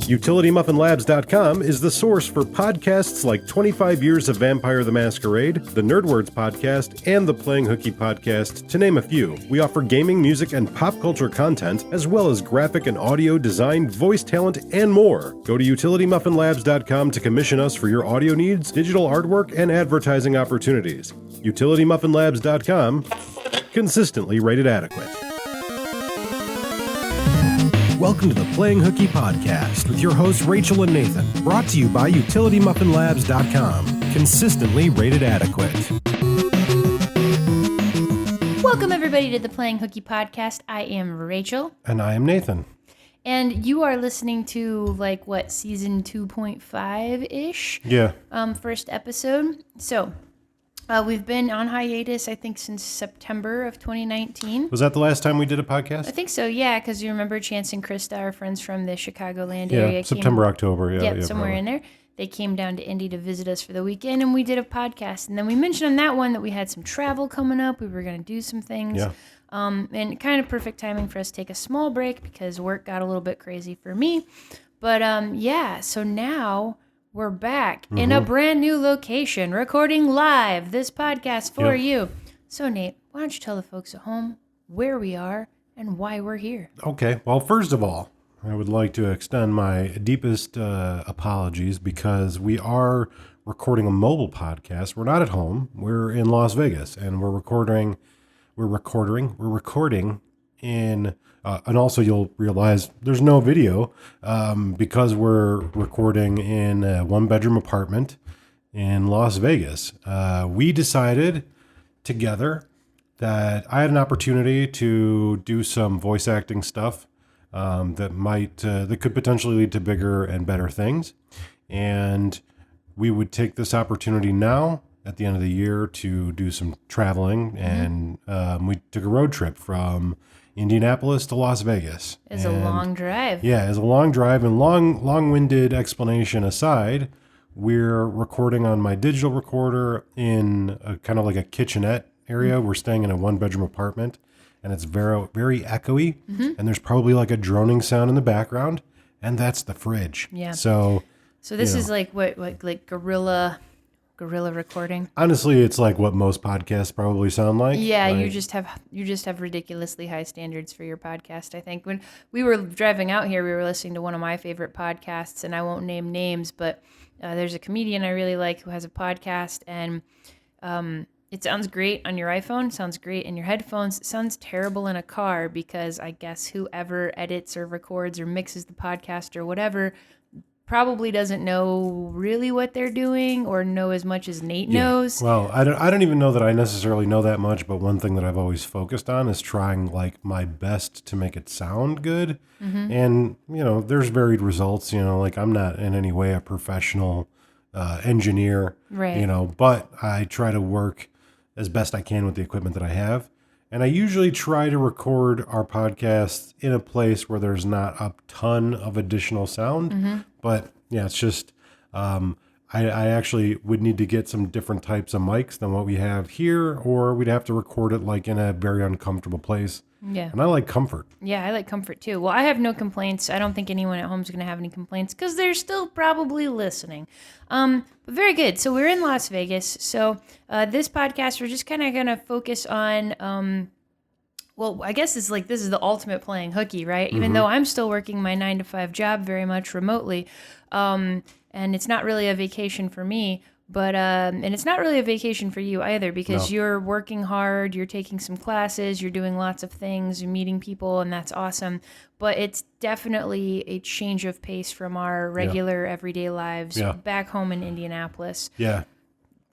UtilityMuffinLabs.com is the source for podcasts like 25 Years of Vampire the Masquerade, the Nerdwords podcast, and the Playing Hooky podcast, to name a few. We offer gaming, music, and pop culture content, as well as graphic and audio design, voice talent, and more. Go to UtilityMuffinLabs.com to commission us for your audio needs, digital artwork, and advertising opportunities. UtilityMuffinLabs.com, consistently rated adequate. Welcome to the Playing Hooky podcast with your hosts Rachel and Nathan, brought to you by UtilityMuffinLabs.com, consistently rated adequate. Welcome everybody to the Playing Hooky podcast. I am Rachel. And I am Nathan. And you are listening to season 2.5-ish? Yeah. First episode. So, we've been on hiatus, I think, since September of 2019. Was that the last time we did a podcast? I think so, yeah, because you remember Chance and Krista, our friends from the Chicagoland area. Yeah, September, October, yeah. Yeah, somewhere in there. They came down to Indy to visit us for the weekend, and we did a podcast. And then we mentioned on that one that we had some travel coming up. We were going to do some things. Yeah. And kind of perfect timing for us to take a small break because work got a little bit crazy for me. But, so now we're back in a brand new location, recording live this podcast for you. So, Nate, why don't you tell the folks at home where we are and why we're here? Okay. Well, first of all, I would like to extend my deepest apologies because we are recording a mobile podcast. We're not at home. We're in Las Vegas, and we're recording in, and also you'll realize there's no video because we're recording in a one-bedroom apartment in Las Vegas. We decided together that I had an opportunity to do some voice acting stuff that could potentially lead to bigger and better things. And we would take this opportunity now at the end of the year to do some traveling. And we took a road trip from Indianapolis to Las Vegas. It's a long drive. Yeah, it's a long drive, and long-winded explanation aside, we're recording on my digital recorder in a kind of like a kitchenette area. We're staying in a one-bedroom apartment, and it's very, very echoey, and there's probably like a droning sound in the background, and that's the fridge. Yeah. So this is like guerrilla recording. Honestly, it's like what most podcasts probably sound like. Yeah, you just have ridiculously high standards for your podcast. I think when we were driving out here, we were listening to one of my favorite podcasts, and I won't name names, but there's a comedian I really like who has a podcast, and it sounds great on your iPhone, sounds great in your headphones. It sounds terrible in a car because I guess whoever edits or records or mixes the podcast or whatever probably doesn't know really what they're doing or know as much as Nate knows. Well, I don't even know that I necessarily know that much, but one thing that I've always focused on is trying like my best to make it sound good. And, there's varied results, like I'm not in any way a professional engineer, right. But I try to work as best I can with the equipment that I have. And I usually try to record our podcasts in a place where there's not a ton of additional sound. But yeah, it's just, I actually would need to get some different types of mics than what we have here, or we'd have to record it like in a very uncomfortable place. Yeah. And I like comfort. Yeah, I like comfort too. Well, I have no complaints. I don't think anyone at home is going to have any complaints because they're still probably listening. But very good. So we're in Las Vegas. So this podcast, we're just kind of going to focus on, I guess it's like this is the ultimate Playing Hooky, right? Even though I'm still working my 9-to-5 job very much remotely. And it's not really a vacation for me. But and it's not really a vacation for you either because you're working hard, you're taking some classes, you're doing lots of things, you're meeting people, and that's awesome. But it's definitely a change of pace from our regular everyday lives back home in Indianapolis. Yeah.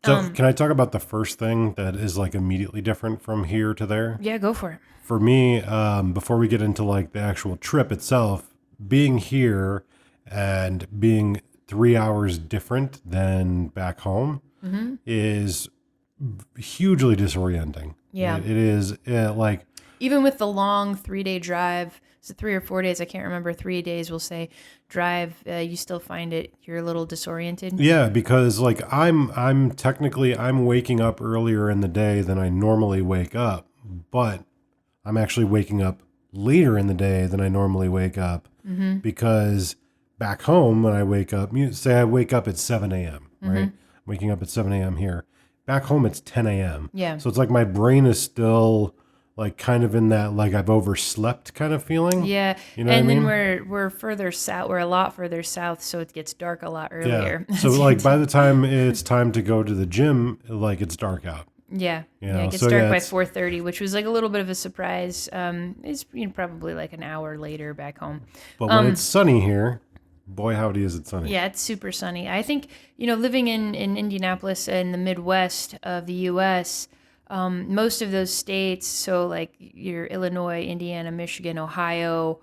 So can I talk about the first thing that is like immediately different from here to there? Yeah, go for it. For me, before we get into like the actual trip itself, being here and being 3 hours different than back home is hugely disorienting. Yeah. It is like... Even with the long 3-day drive, is it 3 or 4 days? I can't remember. 3 days, we'll say, drive, you still find you're a little disoriented? Yeah, because like I'm waking up earlier in the day than I normally wake up, but I'm actually waking up later in the day than I normally wake up because back home when I wake up, say I wake up at 7 a.m., right? Waking up at 7 a.m. here. Back home, it's 10 a.m. Yeah. So it's like my brain is still like kind of in that like I've overslept kind of feeling. Yeah. You know and what I then mean? we're further south. We're a lot further south, so it gets dark a lot earlier. Yeah. So like by the time it's time to go to the gym, like it's dark out. Yeah. You Yeah. know, It gets so dark yeah, by it's- 4:30, which was like a little bit of a surprise. It's probably like an hour later back home. But when it's sunny here, boy howdy is it sunny. Yeah, it's super sunny. I think, living in Indianapolis and the Midwest of the U.S., most of those states, so like your Illinois, Indiana, Michigan, Ohio,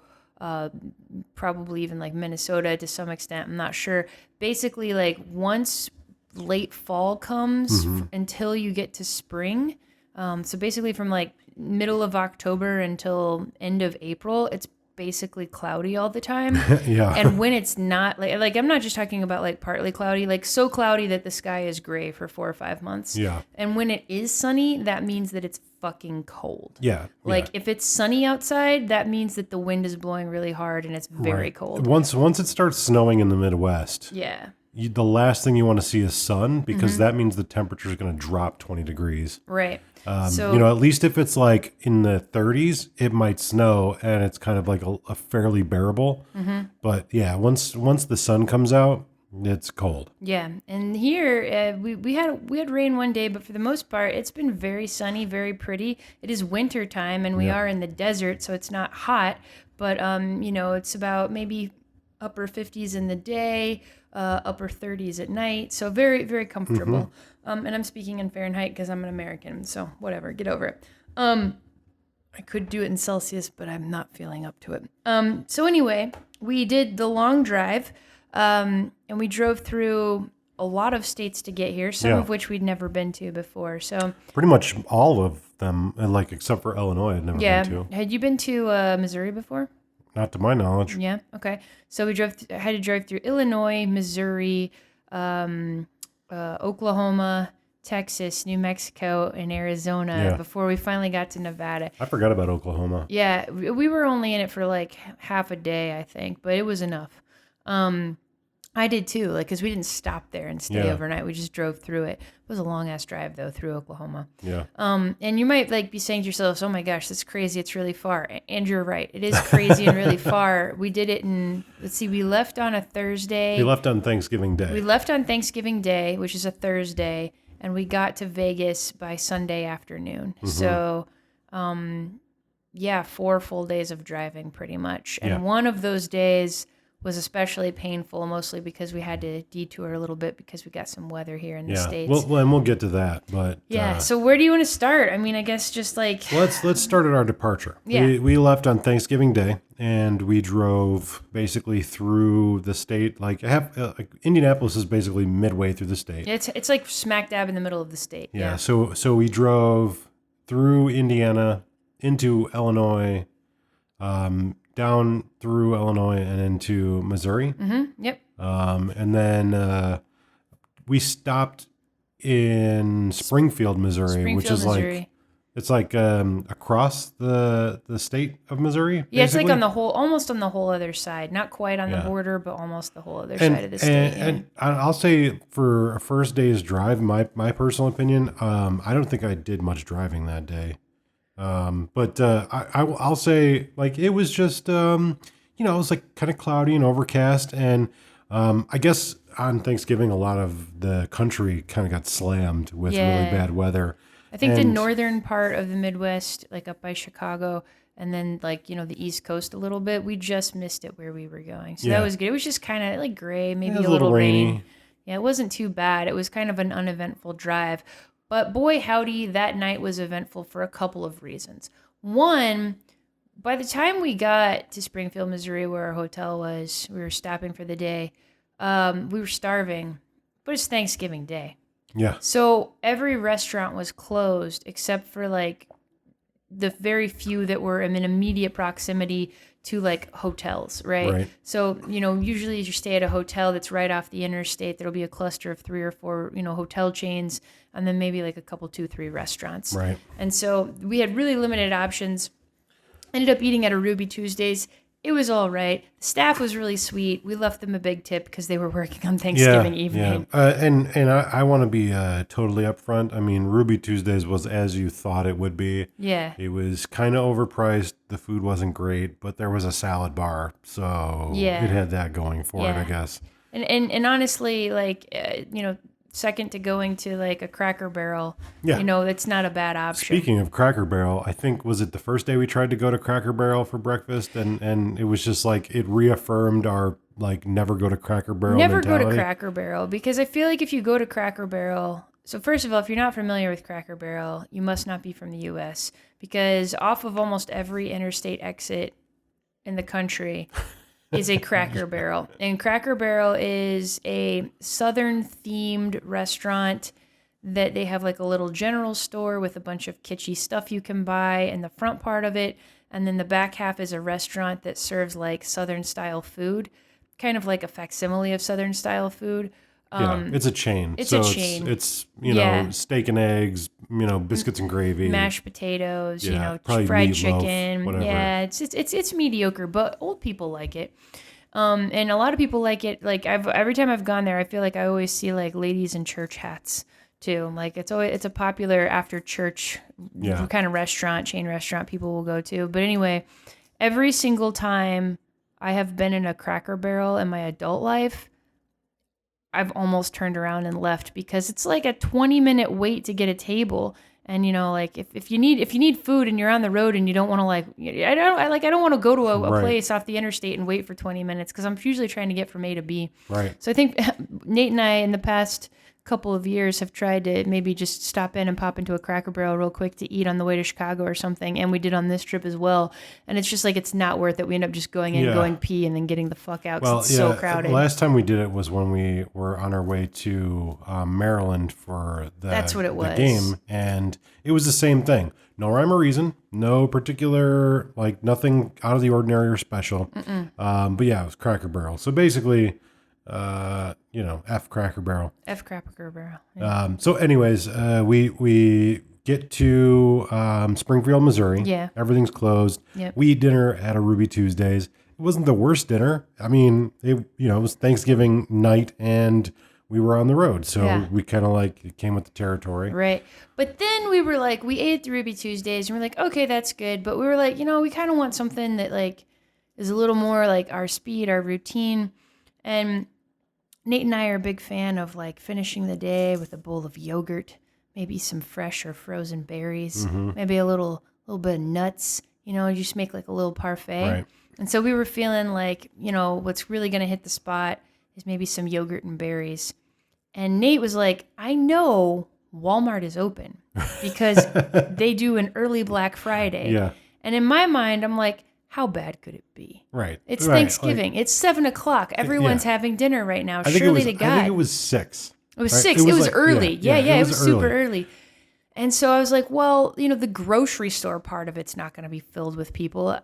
probably even like Minnesota to some extent, I'm not sure. Basically, like once late fall comes until you get to spring, so basically from like middle of October until end of April, it's basically cloudy all the time. Yeah. And when it's not like I'm not just talking about like partly cloudy, like so cloudy that the sky is gray for 4 or 5 months. Yeah. And when it is sunny, that means that it's fucking cold. Yeah. Like if it's sunny outside, that means that the wind is blowing really hard and it's very cold. Once it starts snowing in the Midwest, Yeah. the last thing you want to see is sun because that means the temperature is going to drop 20 degrees. Right. At least if it's like in the 30s, it might snow and it's kind of like a fairly bearable. But yeah, once the sun comes out, it's cold. Yeah, and here we had rain one day, but for the most part, it's been very sunny, very pretty. It is winter time, and we are in the desert, so it's not hot. But it's about maybe upper 50s in the day, upper 30s at night. So very, very comfortable. And I'm speaking in Fahrenheit because I'm an American, so whatever, get over it. I could do it in Celsius, but I'm not feeling up to it. So anyway, we did the long drive. And we drove through a lot of states to get here, some of which we'd never been to before. So pretty much all of them, like except for Illinois, I'd never been to. Had you been to Missouri before? Not to my knowledge. Yeah. Okay. So we had to drive through Illinois, Missouri, Oklahoma, Texas, New Mexico, and Arizona before we finally got to Nevada. I forgot about Oklahoma. Yeah, we were only in it for like half a day, I think, but it was enough. I did too, like, because we didn't stop there and stay overnight. We just drove through it. It was a long ass drive though through Oklahoma. Yeah. And you might like be saying to yourselves, "Oh my gosh, that's crazy! It's really far." And you're right. It is crazy and really far. We did it in. Let's see. We left on a Thursday. We left on Thanksgiving Day. We left on Thanksgiving Day, which is a Thursday, and we got to Vegas by Sunday afternoon. So, 4 full days of driving pretty much. And one of those days was especially painful, mostly because we had to detour a little bit because we got some weather here in the States. Well, and we'll get to that. But so where do you want to start? I mean, I guess just like... Let's start at our departure. Yeah. We left on Thanksgiving Day, and we drove basically through the state. Like Indianapolis is basically midway through the state. It's like smack dab in the middle of the state. Yeah. So we drove through Indiana into Illinois, down through Illinois and into Missouri. Yep. And then we stopped in Springfield, Missouri, which is Missouri. like it's like across the state of Missouri. Yeah, it's like basically. almost on the whole other side. Not quite on the border, but almost the whole other and, side of the state. And I'll say for a first day's drive, my personal opinion, I don't think I did much driving that day. But I'll say like it was just it was like kind of cloudy and overcast, and I guess on Thanksgiving a lot of the country kind of got slammed with really bad weather. I think the northern part of the Midwest, like up by Chicago, and then like the East Coast a little bit, we just missed it where we were going. So that was good. It was just kind of like gray, maybe a little rainy. Yeah, it wasn't too bad. It was kind of an uneventful drive. But boy, howdy, that night was eventful for a couple of reasons. One, by the time we got to Springfield, Missouri, where our hotel was, we were stopping for the day, we were starving, but it's Thanksgiving Day. Yeah. So every restaurant was closed except for like the very few that were in immediate proximity to like hotels, right? So, usually you stay at a hotel that's right off the interstate. There'll be a cluster of 3 or 4, hotel chains, and then maybe like a couple, 2, 3 restaurants. Right. And so we had really limited options. Ended up eating at a Ruby Tuesdays. It was all right. The staff was really sweet. We left them a big tip because they were working on Thanksgiving evening. Yeah. And I want to be totally upfront. I mean, Ruby Tuesdays was as you thought it would be. Yeah. It was kind of overpriced. The food wasn't great, but there was a salad bar, so Yeah. it had that going for it, I guess. And honestly, like second to going to like a Cracker Barrel, Yeah. that's not a bad option. Speaking of Cracker Barrel, I think was it the first day we tried to go to Cracker Barrel for breakfast, and it was just like it reaffirmed our like never go to Cracker Barrel. Never mentality. go to Cracker Barrel because I feel like if you go to Cracker Barrel, so first of all, if you're not familiar with Cracker Barrel, you must not be from the U.S. because off of almost every interstate exit in the country is a Cracker Barrel. And Cracker Barrel is a Southern themed restaurant that they have like a little general store with a bunch of kitschy stuff you can buy in the front part of it. And then the back half is a restaurant that serves like Southern style food, kind of like a facsimile of Southern style food. It's a chain. It's a chain. It's steak and eggs, biscuits and gravy, mashed potatoes, probably fried meatloaf, chicken. whatever. Yeah, it's mediocre, but old people like it. And a lot of people like it. Like every time I've gone there, I feel like I always see like ladies in church hats too. Like it's a popular after church kind of chain restaurant people will go to. But anyway, every single time I have been in a Cracker Barrel in my adult life, I've almost turned around and left because it's like a 20-minute wait to get a table. And like if you need food and you're on the road and you don't want to I don't want to go to a place off the interstate and wait for 20 minutes because I'm usually trying to get from A to B. Right. So I think Nate and I in the past couple of years have tried to maybe just stop in and pop into a Cracker Barrel real quick to eat on the way to Chicago or something, and we did on this trip as well. And it's just like it's not worth it. We end up just going in, going pee, and then getting the fuck out because it's so crowded. Last time we did it was when we were on our way to Maryland for the game, and it was the same thing. No rhyme or reason, no particular nothing out of the ordinary or special. But yeah, it was Cracker Barrel. So basically. F Cracker Barrel. F Cracker Barrel. Yeah. So anyways, we get to Springfield, Missouri. Yeah. Everything's closed. Yep. We eat dinner at a Ruby Tuesdays. It wasn't the worst dinner. I mean, it was Thanksgiving night and we were on the road. So we kind of it came with the territory. Right. But then we were we ate at the Ruby Tuesdays and we're like, okay, that's good. But we were like, we kind of want something that is a little more our speed, our routine. And Nate and I are a big fan of finishing the day with a bowl of yogurt, maybe some fresh or frozen berries, maybe a little bit of nuts. You just make a little parfait. Right. And so we were feeling what's really going to hit the spot is maybe some yogurt and berries. And Nate was like, I know Walmart is open because they do an early Black Friday. Yeah. And in my mind, I'm like, how bad could it be? Right. It's Thanksgiving. It's 7:00. Everyone's having dinner right now. Surely to God. I think it was 6. It was 6. It was early. Yeah. It was super early. And so I was like, well, the grocery store part of it's not going to be filled with people.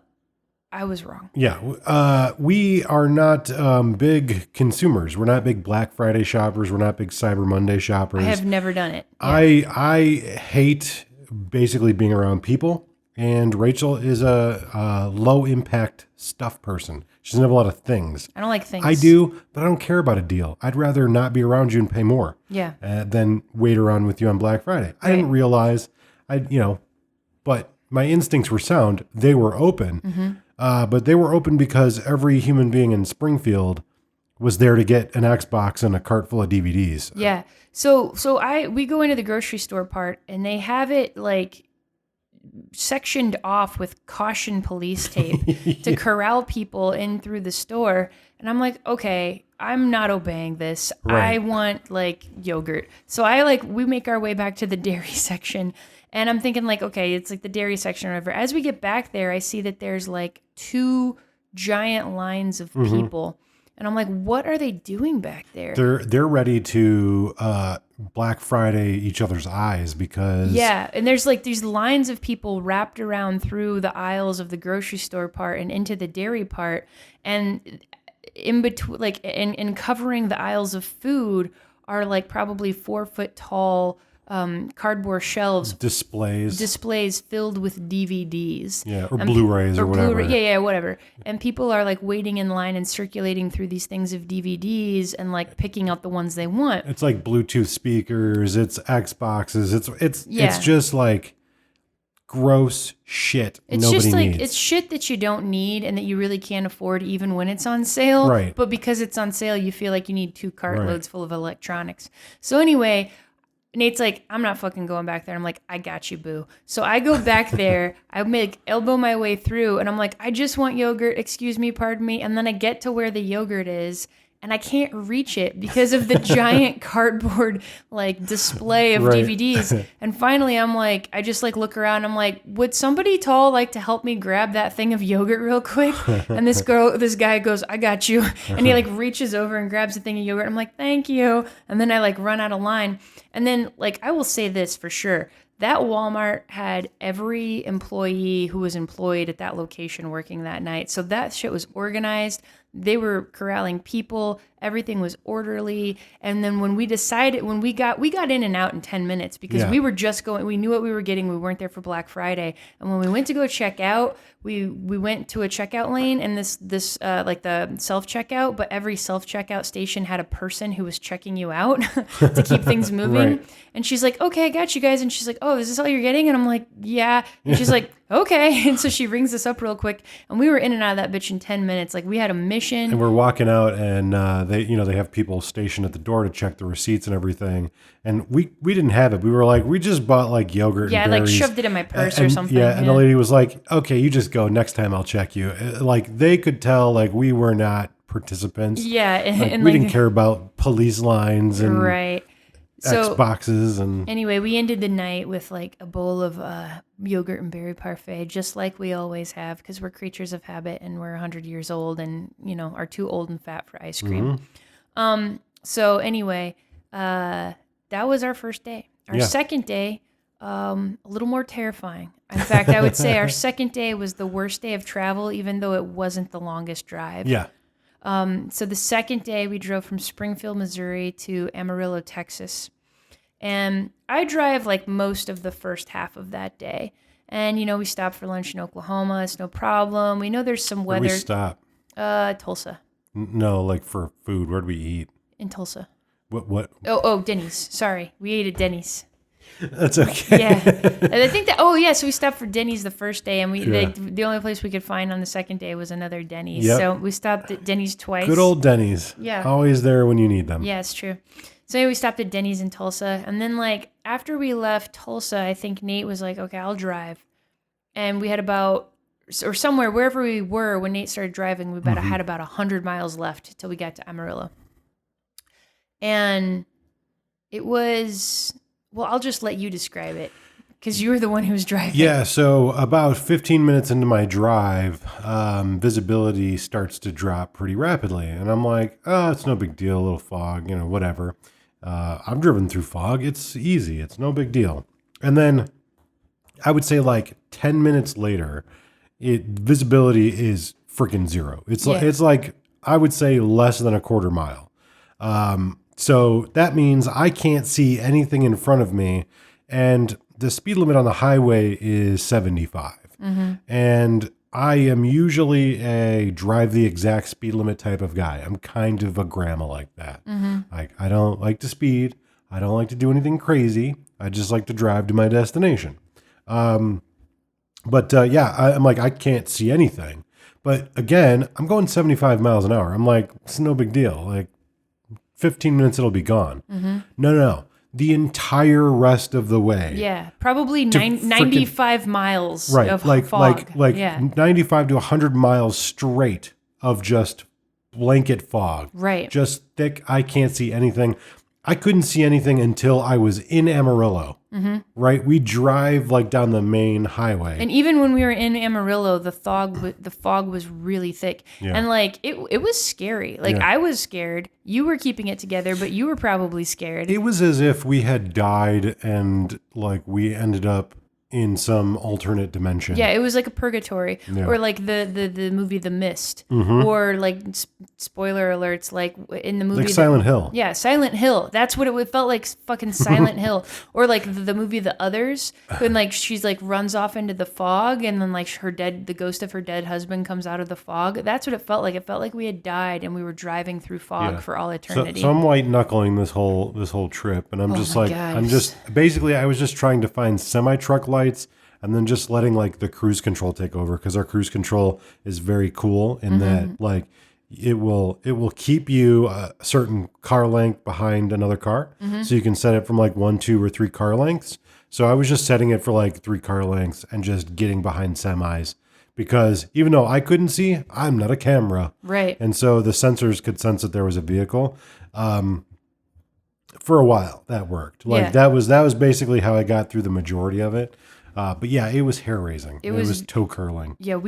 I was wrong. Yeah. We are not big consumers. We're not big Black Friday shoppers. We're not big Cyber Monday shoppers. I have never done it. Yeah. I hate basically being around people. And Rachel is a low impact stuff person. She doesn't have a lot of things. I don't like things. I do, but I don't care about a deal. I'd rather not be around you and pay more. Yeah. Than wait around with you on Black Friday. I didn't realize, but my instincts were sound. They were open, but they were open because every human being in Springfield was there to get an Xbox and a cart full of DVDs. Yeah. So we go into the grocery store part, and they have it sectioned off with caution police tape to corral people in through the store. And I'm like, okay, I'm not obeying this. Right. I want yogurt. So we make our way back to the dairy section, and I'm thinking okay, it's the dairy section or whatever. As we get back there, I see that there's 2 giant lines of people. And I'm like, what are they doing back there? They're ready to Black Friday each other's eyes because and there's these lines of people wrapped around through the aisles of the grocery store part and into the dairy part, and in between and covering the aisles of food are probably 4 foot tall cardboard shelves, displays filled with DVDs. Yeah, or Blu-rays or whatever. Yeah, whatever. And people are like waiting in line and circulating through these things of DVDs and like picking out the ones they want. It's like Bluetooth speakers, it's Xboxes, it's just like gross shit nobody needs. It's shit that you don't need and that you really can't afford even when it's on sale. Right. But because it's on sale, you feel like you need 2 cartloads full of electronics. So anyway, Nate's like, I'm not fucking going back there. I'm like, I got you, boo. So I go back there. I elbow my way through, and I'm like, I just want yogurt. Excuse me, pardon me. And then I get to where the yogurt is, and I can't reach it because of the giant cardboard like display of DVDs. And finally, I'm like, I just like look around. I'm like, would somebody tall like to help me grab that thing of yogurt real quick? And this guy goes, I got you. And he like reaches over and grabs the thing of yogurt. I'm like, thank you. And then I like run out of line. And then like, I will say this for sure. That Walmart had every employee who was employed at that location working that night. So that shit was organized. They were corralling people. Everything was orderly. And then when we got in and out in 10 minutes because we were just going, we knew what we were getting. We weren't there for Black Friday. And when we went to go check out, we went to a checkout lane and this like the self-checkout, but every self-checkout station had a person who was checking you out to keep things moving. Right. And she's like, okay, I got you guys. And she's like, oh, is this all you're getting? And I'm like, yeah. And she's like, okay. And so she rings us up real quick. And we were in and out of that bitch in 10 minutes. Like we had a mission. And we're walking out and they have people stationed at the door to check the receipts and everything. And we didn't have it. We were like, we just bought like yogurt and berries. Like shoved it in my purse or something. Yeah. And the lady was like, okay, you just go. Next time I'll check you. Like they could tell like we were not participants. Yeah. And we didn't care about police lines and Xboxes and anyway, we ended the night with like a bowl of yogurt and berry parfait, just like we always have, because we're creatures of habit and we're 100 years old and are too old and fat for ice cream. Mm-hmm. So anyway, that was our first day. Our second day, a little more terrifying. In fact, I would say our second day was the worst day of travel, even though it wasn't the longest drive. Yeah. So the second day we drove from Springfield, Missouri to Amarillo, Texas. And I drive like most of the first half of that day. And, we stopped for lunch in Oklahoma. It's no problem. We know there's some weather. Where we stop? Tulsa. No, like for food. Where'd we eat? In Tulsa. What? Oh, Denny's. Sorry. We ate at Denny's. That's okay. Yeah. And I think so we stopped for Denny's the first day, and the only place we could find on the second day was another Denny's. Yep. So we stopped at Denny's twice. Good old Denny's. Yeah. Always there when you need them. Yeah, it's true. So anyway, we stopped at Denny's in Tulsa, and then like after we left Tulsa, I think Nate was like, okay, I'll drive. And we had wherever we were when Nate started driving, we had about 100 miles left till we got to Amarillo. And it was... Well, I'll just let you describe it because you were the one who was driving. Yeah, so about 15 minutes into my drive, visibility starts to drop pretty rapidly. And I'm like, oh, it's no big deal, a little fog, whatever. I've driven through fog. It's easy. It's no big deal. And then I would say like 10 minutes later, visibility is freaking zero. It's like, I would say less than a quarter mile. So that means I can't see anything in front of me. And the speed limit on the highway is 75. Mm-hmm. And I am usually a drive the exact speed limit type of guy. I'm kind of a grandma like that. Mm-hmm. Like, I don't like to speed. I don't like to do anything crazy. I just like to drive to my destination. I'm like, I can't see anything. But again, I'm going 75 miles an hour. I'm like, it's no big deal. Like, 15 minutes, it'll be gone. Mm-hmm. No. The entire rest of the way. Yeah, probably 95 miles of fog. Like 95 to 100 miles straight of just blanket fog. Right. Just thick. I can't see anything. I couldn't see anything until I was in Amarillo. Mm-hmm. Right? We drive like down the main highway. And even when we were in Amarillo, the fog was really thick. Yeah. And like it was scary. Like I was scared. You were keeping it together, but you were probably scared. It was as if we had died and like we ended up in some alternate dimension. Yeah, it was like a purgatory, Yeah. or like the movie The Mist, or like spoiler alerts, like in the movie Like Silent Hill. Yeah, Silent Hill. That's what it felt like, fucking Silent Hill, or like the movie The Others, when like she's like runs off into the fog, and then like the ghost of her dead husband comes out of the fog. That's what it felt like. It felt like we had died and we were driving through fog for all eternity. So I'm white knuckling this whole trip, and I'm just like, God. I was just trying to find semi-truck lights, and then just letting like the cruise control take over, because our cruise control is very cool in that like it will keep you a certain car length behind another car, so you can set it from like 1, 2, or 3 car lengths. So I was just setting it for like 3 car lengths and just getting behind semis, because even though I couldn't see, I'm not a camera, Right. and so the sensors could sense that there was a vehicle. For a while that worked. Like that was basically how I got through the majority of it. But yeah, it was hair raising. It was toe curling. Yeah,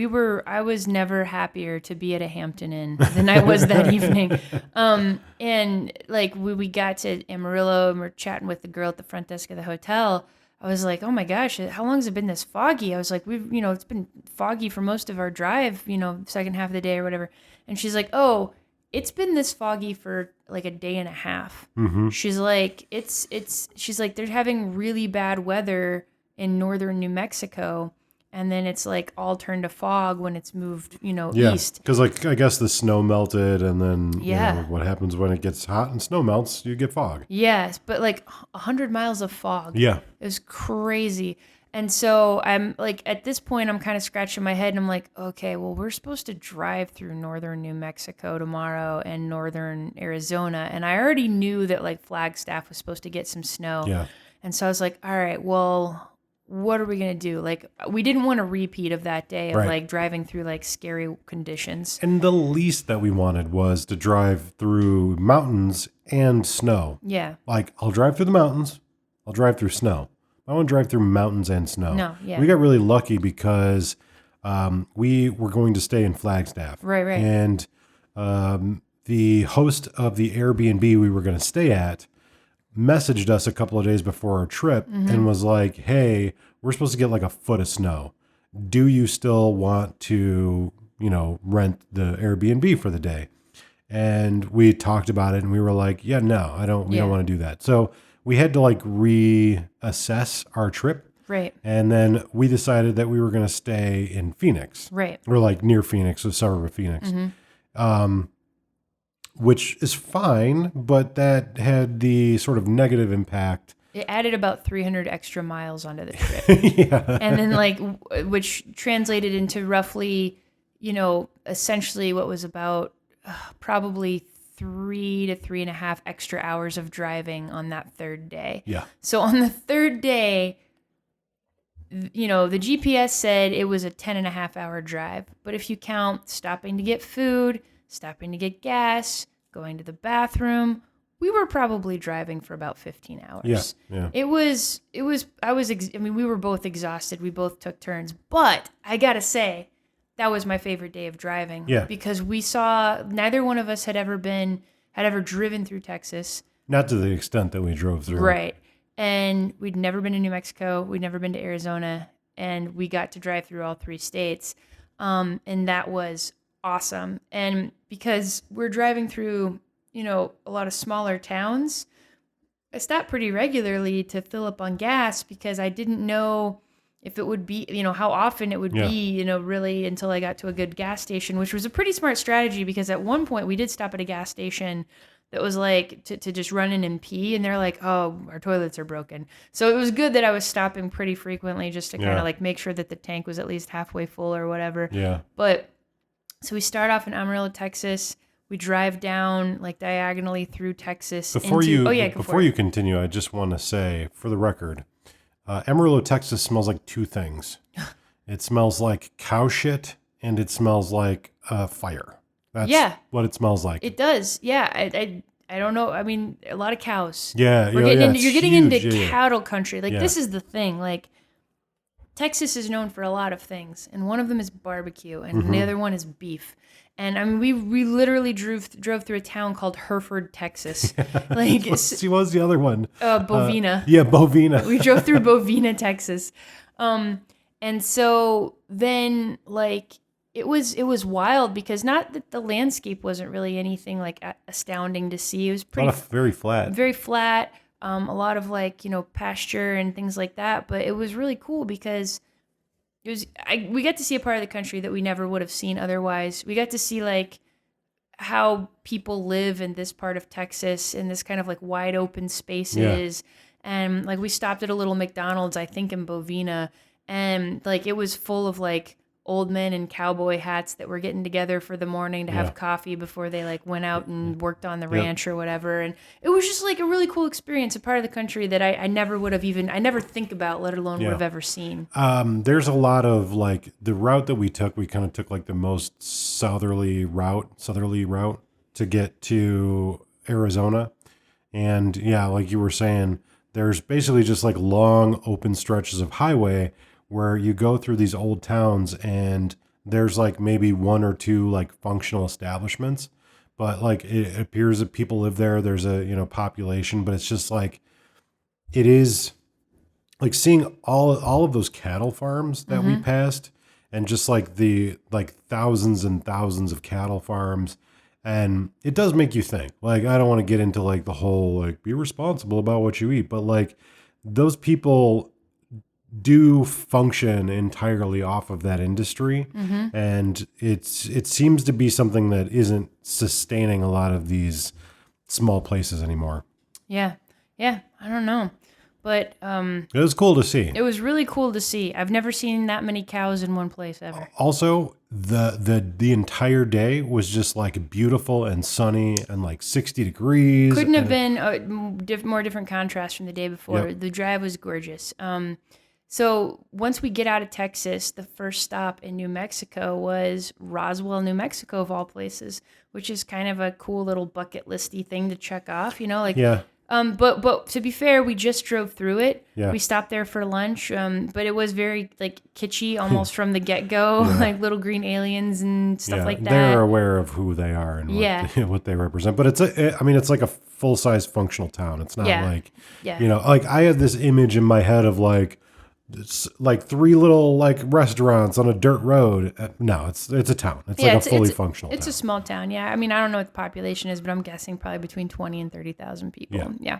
I was never happier to be at a Hampton Inn than I was that evening. And like we got to Amarillo and we're chatting with the girl at the front desk of the hotel. I was like, oh my gosh, how long has it been this foggy? I was like, it's been foggy for most of our drive, second half of the day or whatever. And she's like, oh, it's been this foggy for like a day and a half. She's like, she's like, they're having really bad weather in northern New Mexico, and then it's like all turned to fog when it's moved, east. Because like I guess the snow melted, and then what happens when it gets hot and snow melts? You get fog. Yes, but like 100 miles of fog. Yeah, it was crazy. And so I'm like, at this point, I'm kind of scratching my head, and I'm like, okay, well, we're supposed to drive through northern New Mexico tomorrow and northern Arizona. And I already knew that like Flagstaff was supposed to get some snow. Yeah. And so I was like, all right, well, what are we going to do? Like, we didn't want a repeat of that day of like driving through like scary conditions. And the least that we wanted was to drive through mountains and snow. Yeah. Like, I'll drive through the mountains. I'll drive through snow. I want to drive through mountains and snow. No, yeah. We got really lucky because we were going to stay in Flagstaff. Right. And the host of the Airbnb we were going to stay at messaged us a couple of days before our trip and was like, hey, we're supposed to get like a foot of snow. Do you still want to, rent the Airbnb for the day? And we talked about it and we were like, yeah, no, we don't want to do that. So we had to like reassess our trip. Right. And then we decided that we were going to stay in Phoenix. Right. Or like near Phoenix, a suburb of Phoenix. Which is fine, but that had the sort of negative impact. It added about 300 extra miles onto the trip. Yeah. And then like, which translated into roughly, essentially what was about probably 3 to 3.5 extra hours of driving on that third day. Yeah. So on the third day, the GPS said it was a 10.5-hour drive. But if you count stopping to get food, stopping to get gas, going to the bathroom, we were probably driving for about 15 hours. Yeah. We were both exhausted. We both took turns. But I got to say, that was my favorite day of driving. Yeah. Because neither one of us had ever driven through Texas. Not to the extent that we drove through. Right. And we'd never been to New Mexico. We'd never been to Arizona. And we got to drive through all 3 states. And that was awesome. And because we're driving through, a lot of smaller towns, I stopped pretty regularly to fill up on gas because I didn't know if it would be, how often it would be, really until I got to a good gas station, which was a pretty smart strategy because at one point we did stop at a gas station that was like to just run in and pee, and they're like, oh, our toilets are broken. So it was good that I was stopping pretty frequently just to kind of like make sure that the tank was at least halfway full or whatever. Yeah. But so we start off in Amarillo, Texas. We drive down like diagonally through Texas. Before you continue, I just want to say, for the record, Amarillo, Texas smells like 2 things. It smells like cow shit, and it smells like fire. That's what it smells like. It does. Yeah. I don't know. I mean, a lot of cows. Yeah. You're getting into cattle country. Like this is the thing. Like Texas is known for a lot of things, and one of them is barbecue, and the other one is beef. And I mean, we literally drove through a town called Hereford, Texas. Like, what was the other one? Bovina. Bovina. We drove through Bovina, Texas. And so then like it was wild because not that the landscape wasn't really anything like astounding to see. It was A lot of very flat. very flat, a lot of like, pasture and things like that. But it was really cool because we got to see a part of the country that we never would have seen otherwise. We got to see like how people live in this part of Texas in this kind of like wide open spaces. And like we stopped at a little McDonald's, I think in Bovina, and like it was full of like old men in cowboy hats that were getting together for the morning to have coffee before they like went out and worked on the ranch or whatever. And it was just like a really cool experience, a part of the country that I never would have I never think about, let alone would have ever seen. There's a lot of like the route that we kind of took like the most southerly route to get to Arizona. And yeah, like you were saying, there's basically just like long open stretches of highway where you go through these old towns and there's like maybe one or two like functional establishments, but like it appears that people live there. There's a, population, but it's just like, it is like seeing all of those cattle farms that we passed and just like the like thousands and thousands of cattle farms. And it does make you think. Like, I don't want to get into like the whole like be responsible about what you eat, but like those people do function entirely off of that industry, and it seems to be something that isn't sustaining a lot of these small places anymore. Yeah, I don't know, but it was cool to see. It was really cool to see. I've never seen that many cows in one place ever. Also, the entire day was just like beautiful and sunny and like 60 degrees. Couldn't have been more different contrast from the day before. Yep. The drive was gorgeous. So once we get out of Texas, the first stop in New Mexico was Roswell, New Mexico, of all places, which is kind of a cool little bucket listy thing to check off, But to be fair, we just drove through it. Yeah. We stopped there for lunch, but it was very like kitschy almost from the get-go, like little green aliens and stuff like that. They're aware of who they are and what they represent. But it's like a full-size functional town. It's not like, like I had this image in my head of like, it's like three little like restaurants on a dirt road. No, it's a town. It's like a fully functional town. It's a small town. Yeah. I mean, I don't know what the population is, but I'm guessing probably between 20 and 30,000 people. Yeah.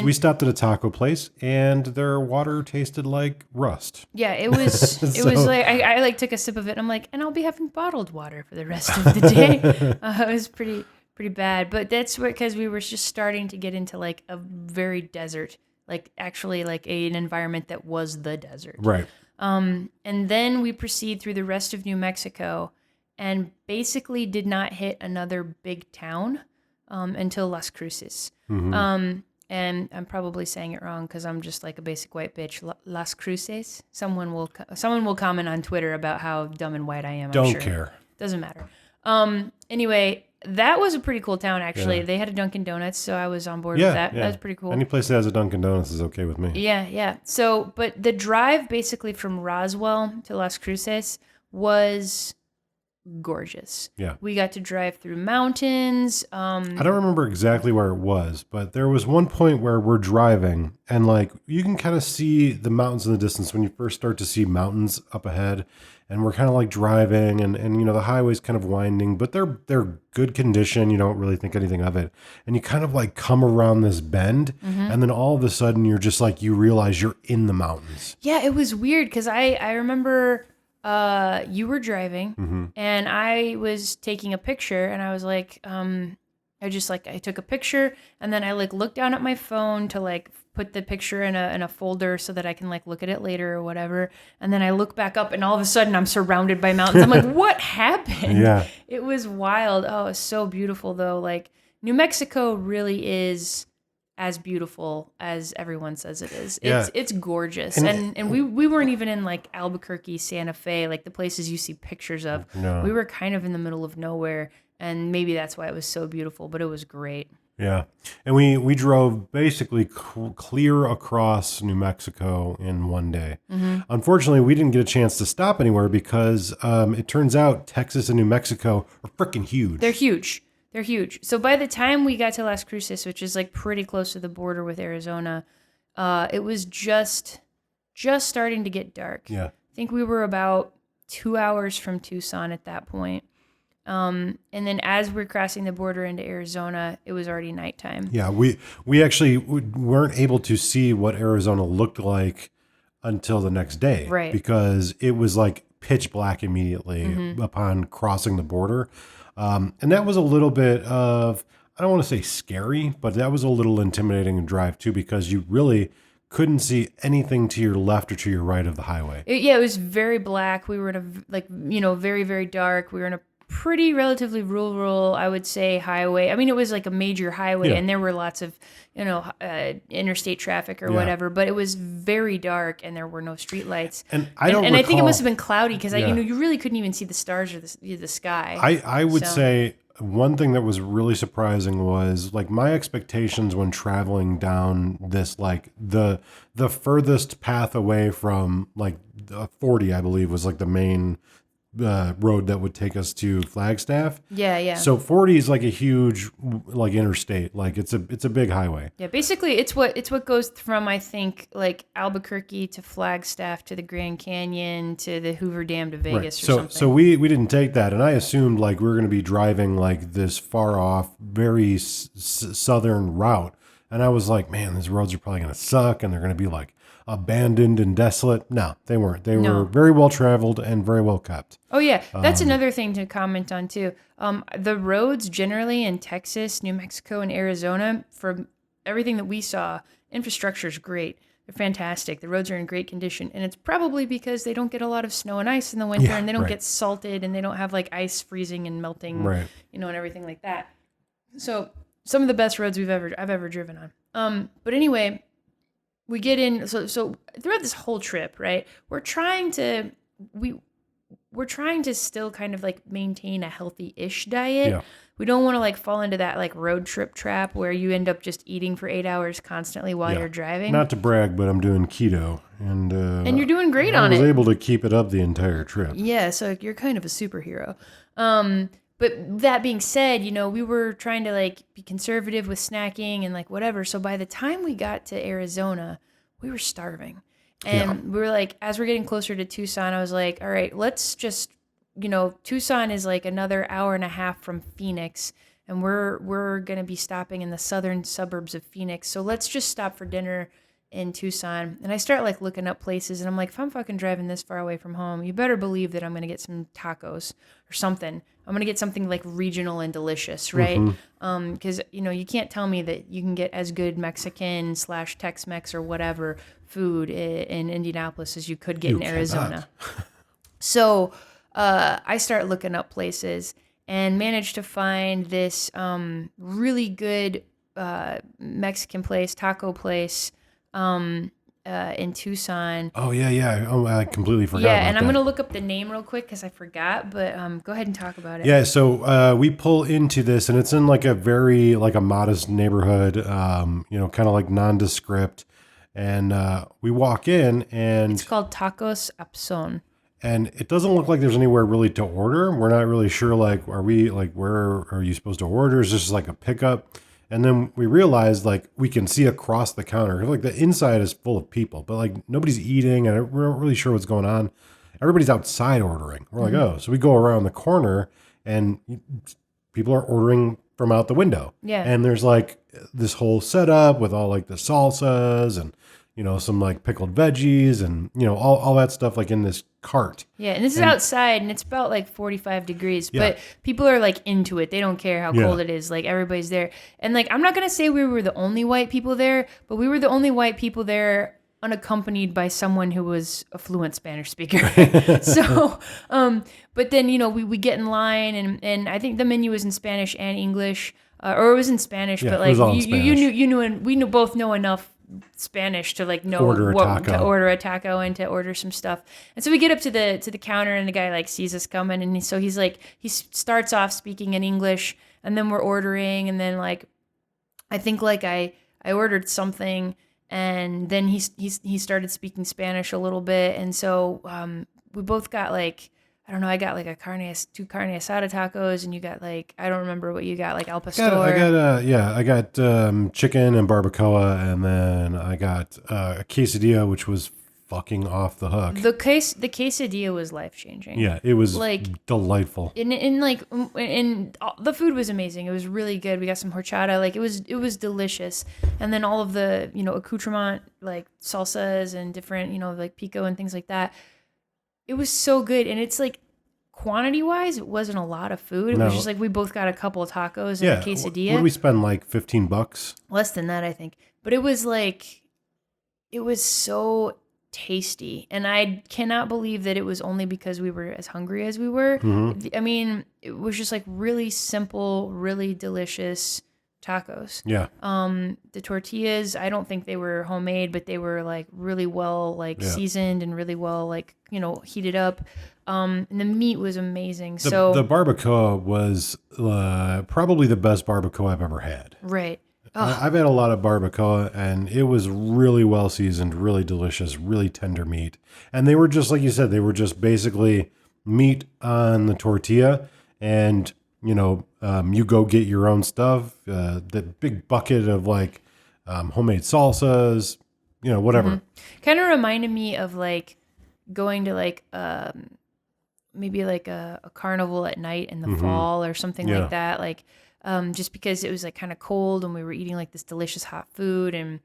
We stopped at a taco place and their water tasted like rust. Yeah, it was it was like I like took a sip of it and I'm like, and I'll be having bottled water for the rest of the day. It was pretty bad, but that's because we were just starting to get into like a very desert, like actually like an environment that was the desert. Right. And then we proceed through the rest of New Mexico and basically did not hit another big town until Las Cruces. And I'm probably saying it wrong because I'm just like a basic white bitch. Las Cruces. Someone will comment on Twitter about how dumb and white I am. Don't care. Doesn't matter. Anyway, that was a pretty cool town, actually. Yeah. They had a Dunkin' Donuts, so I was on board with that. Yeah. That was pretty cool. Any place that has a Dunkin' Donuts is okay with me. Yeah. So, but the drive basically from Roswell to Las Cruces was gorgeous. Yeah. We got to drive through mountains. I don't remember exactly where it was, but there was one point where we're driving and like you can kind of see the mountains in the distance when you first start to see mountains up ahead. And we're kind of like driving and the highway's kind of winding, but they're good condition. You don't really think anything of it. And you kind of like come around this bend and then all of a sudden you're just like, you realize you're in the mountains. Yeah, it was weird because I remember you were driving and I was taking a picture and I was like, I took a picture and then I like looked down at my phone to like put the picture in a folder so that I can like look at it later or whatever. And then I look back up and all of a sudden I'm surrounded by mountains. I'm like, what happened? Yeah. It was wild. Oh, it's so beautiful though. Like New Mexico really is as beautiful as everyone says it is. It's gorgeous. And we weren't even in like Albuquerque, Santa Fe, like the places you see pictures of. No. We were kind of in the middle of nowhere. And maybe that's why it was so beautiful, but it was great. Yeah. And we drove basically clear across New Mexico in one day. Unfortunately, we didn't get a chance to stop anywhere because it turns out Texas and New Mexico are freaking huge. They're huge. So by the time we got to Las Cruces, which is like pretty close to the border with Arizona, it was just just starting to get dark. Yeah. I think we were about 2 hours from Tucson at that point. And then as we're crossing the border into Arizona, it was already nighttime. Yeah, we actually weren't able to see what Arizona looked like until the next day. Right. Because it was like pitch black immediately upon crossing the border. And that was a little bit of, I don't want to say scary, but that was a little intimidating to drive too, because you really couldn't see anything to your left or to your right of the highway. It was very black. We were in a, very, very dark. We were in a pretty relatively rural, I would say, highway. I mean, it was like a major highway, and there were lots of, interstate traffic or whatever, but it was very dark and there were no street lights. And I think it must have been cloudy because you really couldn't even see the stars or the sky. I would say one thing that was really surprising was like my expectations when traveling down this, like the furthest path away from like 40, I believe, was like the main road that would take us to Flagstaff. Yeah. So 40 is like a huge like interstate. Like it's a big highway. Yeah, basically it's what goes from, I think, like Albuquerque to Flagstaff to the Grand Canyon to the Hoover Dam to Vegas or something. So we didn't take that, and I assumed like we were going to be driving like this far off, very southern route, and I was like, man, these roads are probably going to suck, and they're going to be like abandoned and desolate. No, they weren't. They were very well traveled and very well kept. Oh yeah, that's another thing to comment on too. The roads generally in Texas, New Mexico, and Arizona, from everything that we saw, infrastructure is great. They're fantastic. The roads are in great condition, and it's probably because they don't get a lot of snow and ice in the winter, and they don't get salted, and they don't have like ice freezing and melting, and everything like that. So some of the best roads I've ever driven on. But anyway, we get in. So throughout this whole trip, right, we're trying to still kind of like maintain a healthy-ish diet. Yeah. We don't want to like fall into that like road trip trap where you end up just eating for 8 hours constantly while you're driving. Not to brag, but I'm doing keto, and you're doing great on it. I was able to keep it up the entire trip. Yeah, so you're kind of a superhero. But that being said, we were trying to like be conservative with snacking and like whatever. So by the time we got to Arizona, we were starving. And we were like, as we're getting closer to Tucson, I was like, all right, let's just, Tucson is like another hour and a half from Phoenix. And we're going to be stopping in the southern suburbs of Phoenix. So let's just stop for dinner in Tucson. And I start like looking up places, and I'm like, if I'm fucking driving this far away from home, you better believe that I'm going to get some tacos or something. I'm going to get something like regional and delicious, right? Because, you can't tell me that you can get as good Mexican / Tex-Mex or whatever food in Indianapolis as you could get in Arizona. So I start looking up places and managed to find this really good Mexican place, taco place, in Tucson. Oh yeah. Oh, I completely forgot. Yeah, and I'm gonna look up the name real quick because I forgot. But go ahead and talk about it. Yeah, so we pull into this, and it's in like a very like a modest neighborhood, kind of like nondescript, and we walk in, and it's called Tacos Epsom. And it doesn't look like there's anywhere really to order. We're not really sure, like, are we like where are you supposed to order? Is this like a pickup? And then we realized, like, we can see across the counter. Like, the inside is full of people, but, like, nobody's eating, and we're not really sure what's going on. Everybody's outside ordering. We're like, oh. So we go around the corner, and people are ordering from out the window. Yeah. And there's, like, this whole setup with all, like, the salsas and, some, like, pickled veggies and, all that stuff, like, in this cart. Yeah, and this is outside, and it's about like 45 degrees, but people are like into it. They don't care how cold it is. Like, everybody's there. And like, I'm not going to say we were the only white people there, but we were the only white people there unaccompanied by someone who was a fluent Spanish speaker. So, but then, we get in line, and I think the menu was in Spanish and English, or it was in Spanish, but like you knew, and we both know enough Spanish to like know order a taco and to order some stuff. And so we get up to the counter, and the guy like sees us coming, and so he's like, he starts off speaking in English, and then we're ordering, and then like I think like I ordered something, and then he started speaking Spanish a little bit, and so we both got like, I don't know, I got like two carne asada tacos, and you got like, I don't remember what you got, like al pastor. I got chicken and barbacoa, and then I got a quesadilla, which was fucking off the hook. The quesadilla was life changing. Yeah, it was like delightful. And the food was amazing. It was really good. We got some horchata. Like it was delicious. And then all of the accoutrement, like salsas and different like pico and things like that. It was so good. And it's like quantity wise, it wasn't a lot of food. It was just like we both got a couple of tacos and a quesadilla. What did we spend, like $15? Less than that, I think. But it was like, it was so tasty. And I cannot believe that it was only because we were as hungry as we were. Mm-hmm. I mean, it was just like really simple, really delicious tacos. Yeah. The tortillas, I don't think they were homemade, but they were like really well seasoned and really well heated up. And the meat was amazing. The barbacoa was probably the best barbacoa I've ever had. Right. I've had a lot of barbacoa, and it was really well seasoned, really delicious, really tender meat. And they were just, like you said, they were just basically meat on the tortilla, and you go get your own stuff. The big bucket of homemade salsas, whatever. Mm-hmm. Kind of reminded me of like going to maybe like a carnival at night in the fall or something like that. Like. Just because it was like kind of cold and we were eating like this delicious hot food, and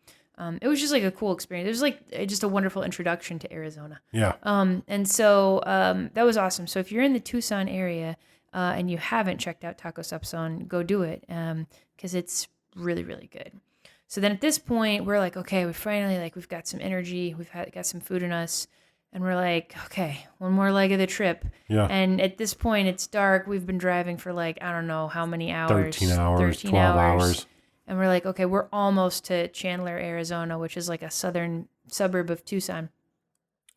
it was just like a cool experience. It was like just a wonderful introduction to Arizona. Yeah. And so that was awesome. So if you're in the Tucson area and you haven't checked out Tacos Epsom, go do it because it's really, really good. So then at this point, we're like, okay, we finally we've got some energy, got some food in us. And we're like, okay, one more leg of the trip. Yeah. And at this point, it's dark. We've been driving for I don't know how many hours. 13 hours, 12 hours. And we're like, okay, we're almost to Chandler, Arizona, which is like a southern suburb of Tucson.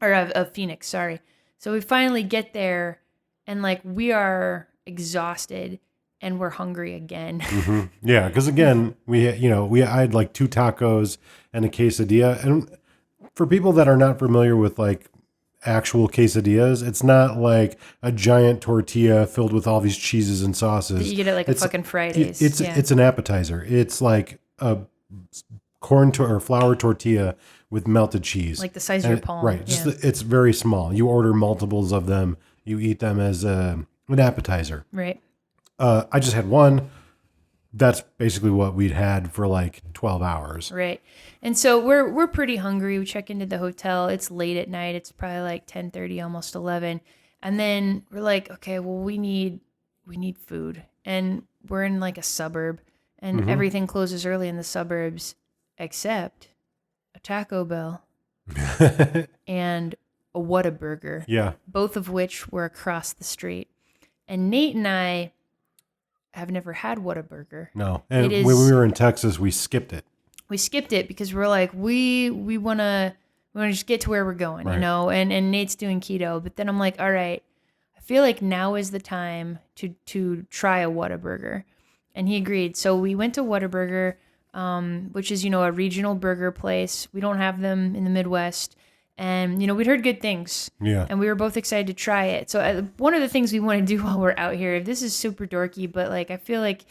Or of Phoenix, sorry. So we finally get there, and we are exhausted, and we're hungry again. Mm-hmm. Yeah, because again, I had like 2 tacos and a quesadilla. And for people that are not familiar with actual quesadillas, it's not like a giant tortilla filled with all these cheeses and sauces. That you get at a fucking Fridays. It's an appetizer. It's like a corn or flour tortilla with melted cheese, like the size of your palm. Right. It's very small. You order multiples of them. You eat them as an appetizer. Right. I just had one. That's basically what we'd had for 12 hours. Right. And so we're pretty hungry. We check into the hotel. It's late at night. It's probably 10:30, almost 11. And then we're like, okay, well, we need food. And we're in a suburb, and everything closes early in the suburbs except a Taco Bell and a Whataburger. Yeah. Both of which were across the street. And Nate and I have never had Whataburger. No. And when we were in Texas, we skipped it. We skipped it because we're like, we want to just get to where we're going, right. And Nate's doing keto. But then I'm like, all right, I feel like now is the time to try a Whataburger. And he agreed. So we went to Whataburger, which is, a regional burger place. We don't have them in the Midwest. And, we'd heard good things. Yeah. And we were both excited to try it. So one of the things we want to do while we're out here, this is super dorky, but I feel like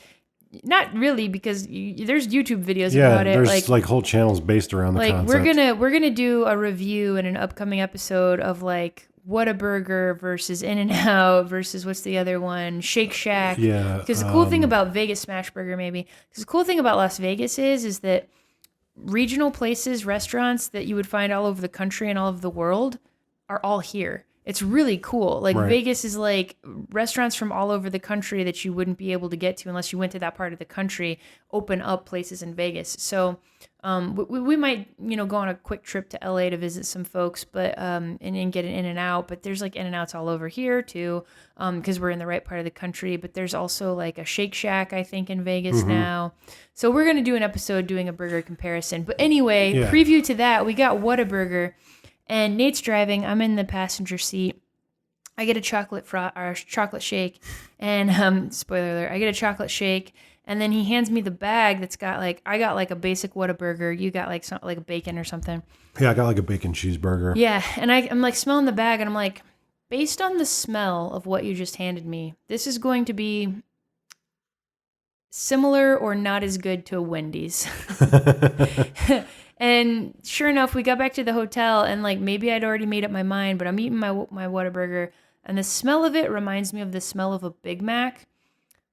not really, because there's YouTube videos about it. Yeah, there's whole channels based around the concept. We're gonna do a review in an upcoming episode of Whataburger versus In-N-Out versus what's the other one? Shake Shack. Yeah. Because the cool thing about Vegas Smash Burger, maybe. Because the cool thing about Las Vegas is that regional places, restaurants that you would find all over the country and all over the world are all here. It's really cool. Right. Vegas is restaurants from all over the country that you wouldn't be able to get to unless you went to that part of the country, open up places in Vegas. So we might, go on a quick trip to LA to visit some folks, but and get an In-N-Out. But there's In-N-Outs all over here too, because we're in the right part of the country. But there's also a Shake Shack, I think, in Vegas now. So we're gonna do an episode doing a burger comparison. But anyway, preview to that, we got Whataburger. And Nate's driving. I'm in the passenger seat. I get a chocolate shake, and spoiler alert, I get a chocolate shake, and then he hands me the bag that's got I got a basic Whataburger. You got something like a bacon or something. Yeah, I got a bacon cheeseburger. Yeah, and I'm smelling the bag, and I'm based on the smell of what you just handed me, this is going to be similar or not as good to a Wendy's. And sure enough, we got back to the hotel, and like maybe I'd already made up my mind, but I'm eating my Whataburger, and the smell of it reminds me of the smell of a Big Mac.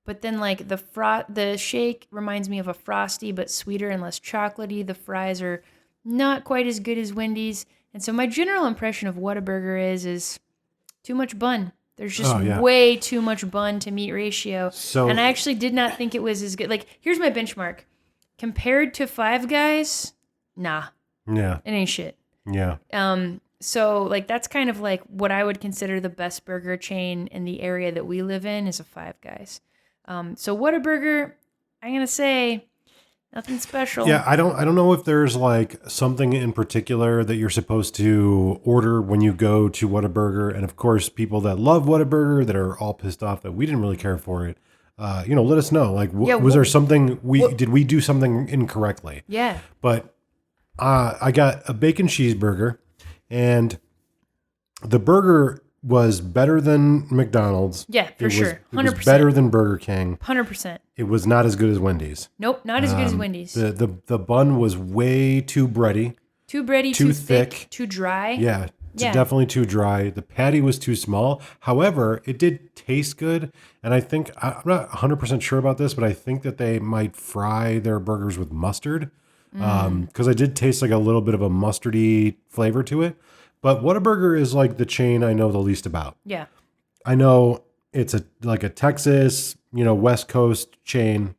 But then like the shake reminds me of a Frosty, but sweeter and less chocolatey. The fries are not quite as good as Wendy's. And so my general impression of Whataburger is too much bun. There's just way too much bun to meat ratio. And I actually did not think it was as good. Like, here's my benchmark. Compared to Five Guys, nah. Yeah. It ain't shit. Yeah. So, like, that's kind of like what I would consider the best burger chain in the area that we live in is a Five Guys. So Whataburger, I'm going to say... nothing special. Yeah, I don't know if there's like something in particular that you're supposed to order when you go to Whataburger. And of course, people that love Whataburger that are all pissed off that we didn't really care for it, let us know. Like, was there something did we do something incorrectly? Yeah. But I got a bacon cheeseburger, and the burger was better than McDonald's. Yeah, for sure. 100%. It was better than Burger King. 100%. It was not as good as Wendy's. Nope, not as good as Wendy's. The bun was way too bready. Too bready, too thick, too dry. Yeah, definitely too dry. The patty was too small. However, it did taste good. And I think, I'm not 100% sure about this, but I think that they might fry their burgers with mustard. Because I did taste like a little bit of a mustardy flavor to it. But Whataburger is like the chain I know the least about. Yeah. I know it's a Texas, West Coast chain,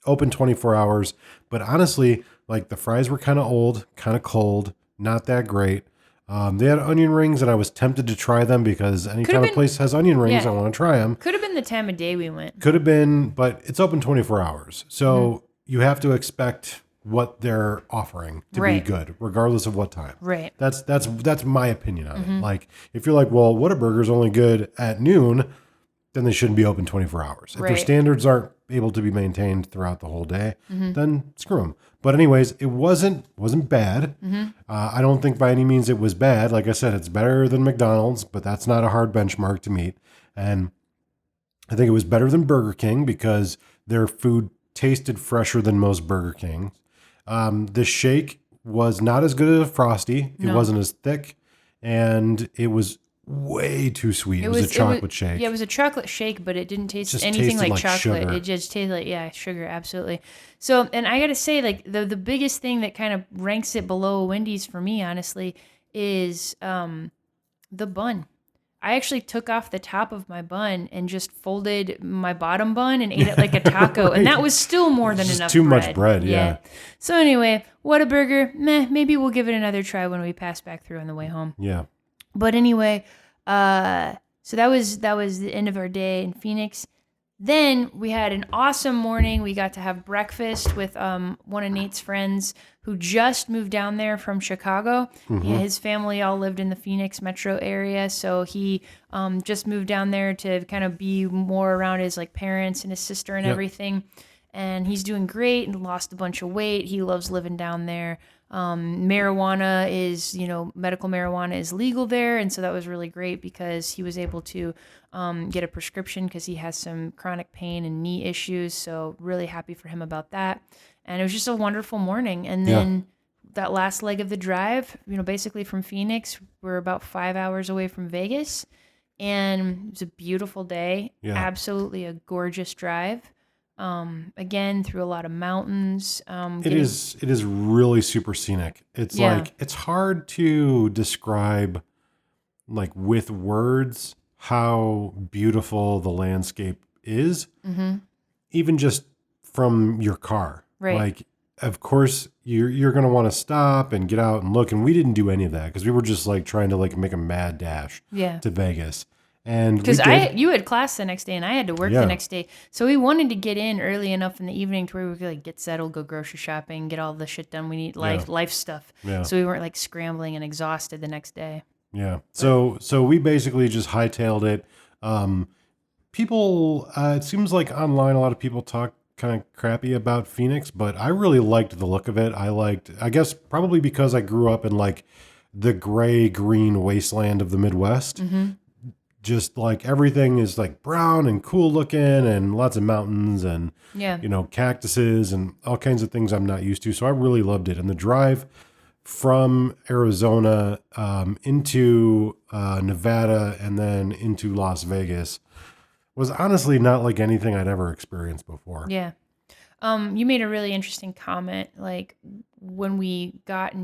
open 24 hours. But honestly, like the fries were kind of old, kind of cold, not that great. They had onion rings, and I was tempted to try them because anytime a place has onion rings, I want to try them. Could have been the time of day we went. Could have been, but it's open 24 hours. So you have to expect what they're offering to be good, regardless of what time. Right. That's my opinion on it. Like, if you're like, well, Whataburger's only good at noon, then they shouldn't be open 24 hours. If their standards aren't able to be maintained throughout the whole day, then screw them. But anyways, it wasn't bad. I don't think by any means it was bad. Like I said, it's better than McDonald's, but that's not a hard benchmark to meet. And I think it was better than Burger King because their food tasted fresher than most Burger Kings. The shake was not as good as a Frosty. It wasn't as thick, and it was way too sweet. It was a chocolate shake. Yeah, it was a chocolate shake, but it didn't taste anything tasted like chocolate. Sugar. It just tasted like, sugar, absolutely. So, and I got to say, like, the biggest thing that kind of ranks it below Wendy's for me, honestly, is the bun. I actually took off the top of my bun and just folded my bottom bun and ate it like a taco. And that was still more than enough too much bread, yeah. So anyway, Whataburger, maybe we'll give it another try when we pass back through on the way home. Yeah. But anyway, so that was the end of our day in Phoenix. Then we had an awesome morning. We got to have breakfast with one of Nate's friends who just moved down there from Chicago. His family all lived in the Phoenix metro area, so he just moved down there to kind of be more around his like parents and his sister and everything. And he's doing great and lost a bunch of weight. He loves living down there. Marijuana is, medical marijuana is legal there. And so that was really great because he was able to get a prescription because he has some chronic pain and knee issues. So really happy for him about that. And it was just a wonderful morning. And then that last leg of the drive, basically from Phoenix, we're about 5 hours away from Vegas. And it was a beautiful day. Yeah. Absolutely a gorgeous drive. Again, through a lot of mountains. It is really super scenic. It's like, it's hard to describe like with words how beautiful the landscape is, even just from your car. Right. Like, of course you're going to want to stop and get out and look. And we didn't do any of that because we were just like trying to like make a mad dash to Vegas. And because you had class the next day and I had to work the next day, so we wanted to get in early enough in the evening to where we could like get settled, go grocery shopping, get all the shit done we need, life stuff. Yeah. So we weren't like scrambling and exhausted the next day. Yeah. So we basically just hightailed it. People, it seems like online a lot of people talk kind of crappy about Phoenix, but I really liked the look of it. I guess probably because I grew up in like the gray green wasteland of the Midwest. just like everything is like brown and cool looking and lots of mountains and, Yeah. cactuses and all kinds of things I'm not used to. So I really loved it. And the drive from Arizona into Nevada and then into Las Vegas was honestly not like anything I'd ever experienced before. Yeah. You made a really interesting comment, like when we got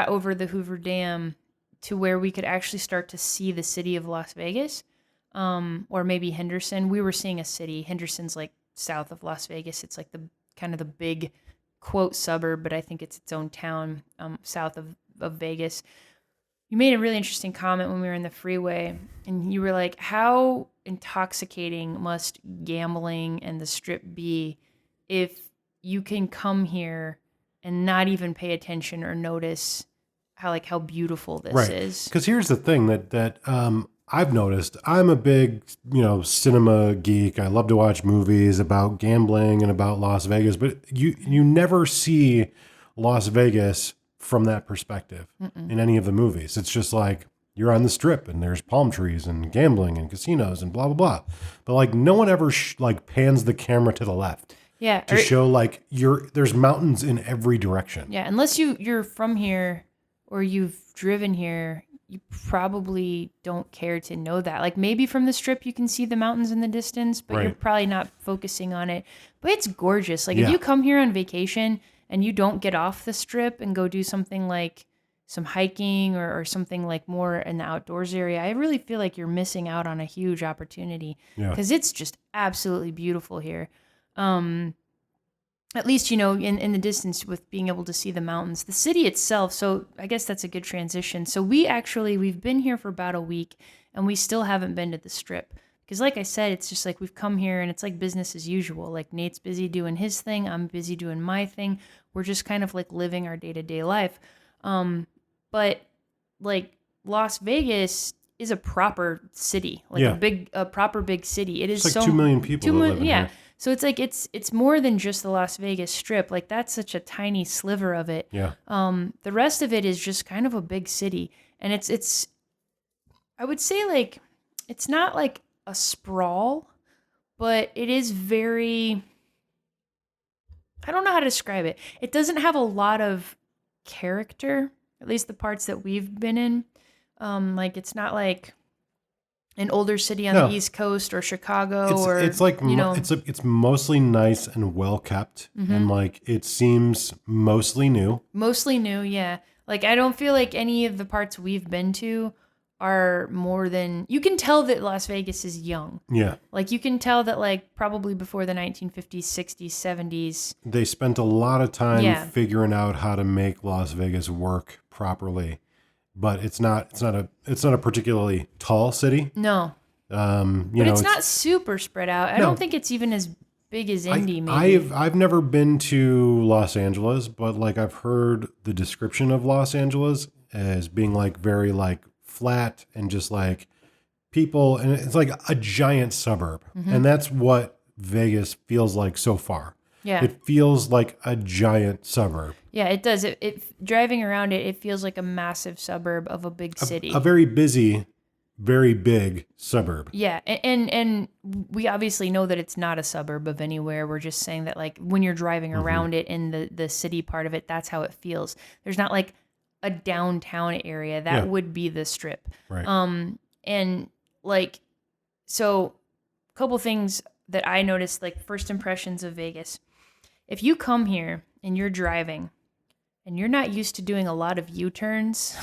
over the Hoover Dam to where we could actually start to see the city of Las Vegas, or maybe Henderson. We were seeing a city. Henderson's like south of Las Vegas. It's like the kind of the big quote suburb, but I think it's its own town south of Vegas. You made a really interesting comment when we were in the freeway, and you were like, how intoxicating must gambling and the strip be if you can come here and not even pay attention or notice how beautiful this is? Because here's the thing that I've noticed. I'm a big, cinema geek. I love to watch movies about gambling and about Las Vegas, but you never see Las Vegas from that perspective in any of the movies. It's just like you're on the strip and there's palm trees and gambling and casinos and blah blah blah. But like no one ever pans the camera to the left. Yeah, to show like there's mountains in every direction. Yeah, unless you're from here or you've driven here, you probably don't care to know that. Like maybe from the strip you can see the mountains in the distance, but you're probably not focusing on it. But it's gorgeous. Like if you come here on vacation and you don't get off the strip and go do something like some hiking or something like more in the outdoors area, I really feel like you're missing out on a huge opportunity because it's just absolutely beautiful here. At least, in the distance with being able to see the mountains, the city itself. So I guess that's a good transition. So we've been here for about a week and we still haven't been to the strip. Because like I said, it's just like we've come here and it's like business as usual. Like Nate's busy doing his thing. I'm busy doing my thing. We're just kind of like living our day-to-day life. But like Las Vegas is a proper city, like a proper big city. It is it's like 2 million people. Yeah. So it's like, it's more than just the Las Vegas Strip. Like that's such a tiny sliver of it. Yeah. The rest of it is just kind of a big city. And it's, I would say like, it's not like a sprawl, but it is very, I don't know how to describe it. It doesn't have a lot of character, at least the parts that we've been in. Like it's not like an older city on the East Coast or Chicago it's like it's mostly nice and well kept and like it seems mostly new. Mostly new, yeah. Like I don't feel like any of the parts we've been to are more than, you can tell that Las Vegas is young. Yeah. Like you can tell that like probably before the 1950s, 60s, 70s. They spent a lot of time figuring out how to make Las Vegas work properly. But it's not a particularly tall city. No. But it's not super spread out. I don't think it's even as big as Indy, maybe. I've never been to Los Angeles, but like I've heard the description of Los Angeles as being like very like flat and just like people, and it's like a giant suburb. And that's what Vegas feels like so far. Yeah. It feels like a giant suburb. Yeah, it does. It driving around it feels like a massive suburb of a big city. A very busy, very big suburb. Yeah, and we obviously know that it's not a suburb of anywhere. We're just saying that like when you're driving around it in the city part of it, that's how it feels. There's not like a downtown area. That would be the strip. Right. And like, so a couple things that I noticed, like first impressions of Vegas. If you come here and you're driving and you're not used to doing a lot of U-turns,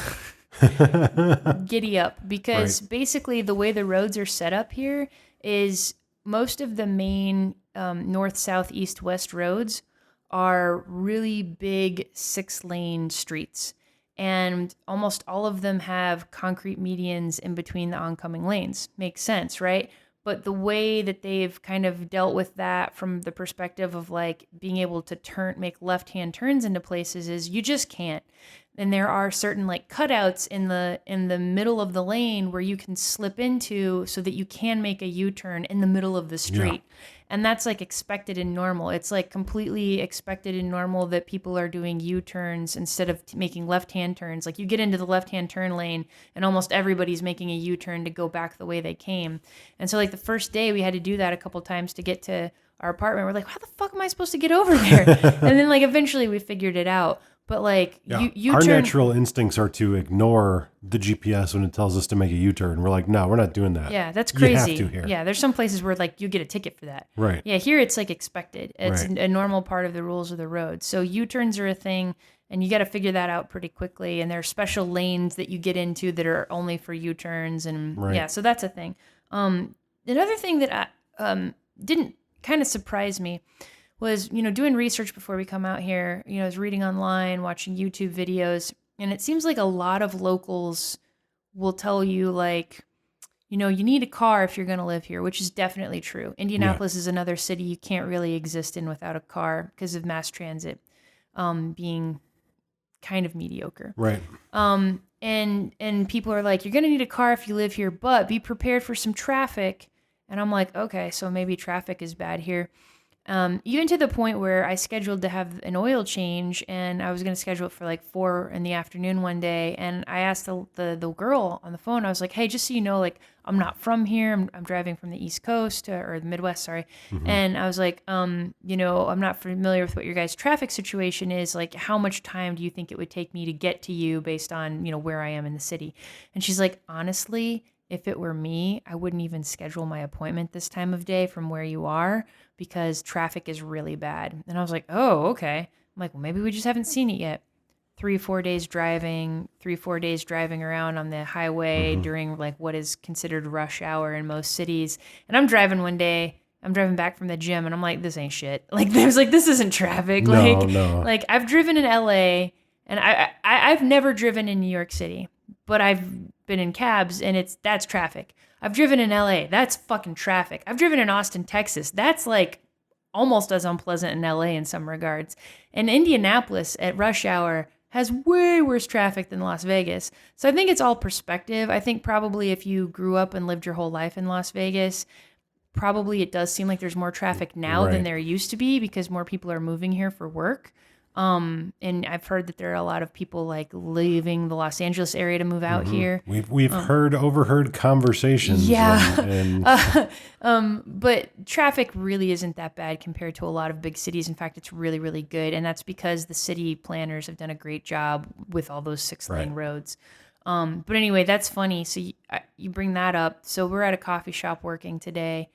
giddy up, because basically the way the roads are set up here is most of the main north, south, east, west roads are really big 6-lane streets. And almost all of them have concrete medians in between the oncoming lanes. Makes sense, right? But the way that they've kind of dealt with that from the perspective of like being able to make left-hand turns into places is you just can't. and there are certain like cutouts in the middle of the lane where you can slip into so that you can make a U-turn in the middle of the street. Yeah. And that's like expected and normal. It's like completely expected and normal that people are doing U-turns instead of making left-hand turns. Like you get into the left-hand turn lane and almost everybody's making a U-turn to go back the way they came. And so like the first day we had to do that a couple times to get to our apartment. We're like, how the fuck am I supposed to get over there? And then like eventually we figured it out. But like our natural instincts are to ignore the GPS when it tells us to make a U-turn. We're like, no, we're not doing that. Yeah, that's crazy. You have to here. Yeah, there's some places where like you get a ticket for that. Right. Yeah, here it's like expected. It's right. a normal part of the rules of the road. So U-turns are a thing, and you got to figure that out pretty quickly. And there are special lanes that you get into that are only for U-turns, and right. yeah, so that's a thing. Another thing that didn't kind of surprise me was, doing research before we come out here. I was reading online, watching YouTube videos, and it seems like a lot of locals will tell you, like, you need a car if you're going to live here, which is definitely true. Indianapolis is another city you can't really exist in without a car because of mass transit being kind of mediocre. Right. And people are like, you're going to need a car if you live here, but be prepared for some traffic. And I'm like, okay, so maybe traffic is bad here. Even to the point where I scheduled to have an oil change, and I was going to schedule it for like 4 p.m. one day. And I asked the girl on the phone, I was like, hey, just so you know, like, I'm not from here. I'm driving from the East Coast or the Midwest, sorry. Mm-hmm. And I was like, I'm not familiar with what your guys' traffic situation is. Like, how much time do you think it would take me to get to you based on, where I am in the city? And she's like, honestly, if it were me, I wouldn't even schedule my appointment this time of day from where you are because traffic is really bad. And I was like, oh, okay. I'm like, well, maybe we just haven't seen it yet. 3-4 days driving around on the highway during like what is considered rush hour in most cities. And I'm driving back from the gym, and I'm like, this ain't shit. Like, there's like, this isn't traffic. No. Like I've driven in LA, and I've never driven in New York City, but I've been in cabs, and that's traffic. I've driven in LA. That's fucking traffic. I've driven in Austin, Texas. That's like almost as unpleasant in LA in some regards. And Indianapolis at rush hour has way worse traffic than Las Vegas. So I think it's all perspective. I think probably if you grew up and lived your whole life in Las Vegas, probably it does seem like there's more traffic now than there used to be because more people are moving here for work. And I've heard that there are a lot of people like leaving the Los Angeles area to move out here. We've overheard conversations. Yeah. But traffic really isn't that bad compared to a lot of big cities. In fact, it's really, really good. And that's because the city planners have done a great job with all those 6-lane roads. But anyway, that's funny. So you bring that up. So we're at a coffee shop working today,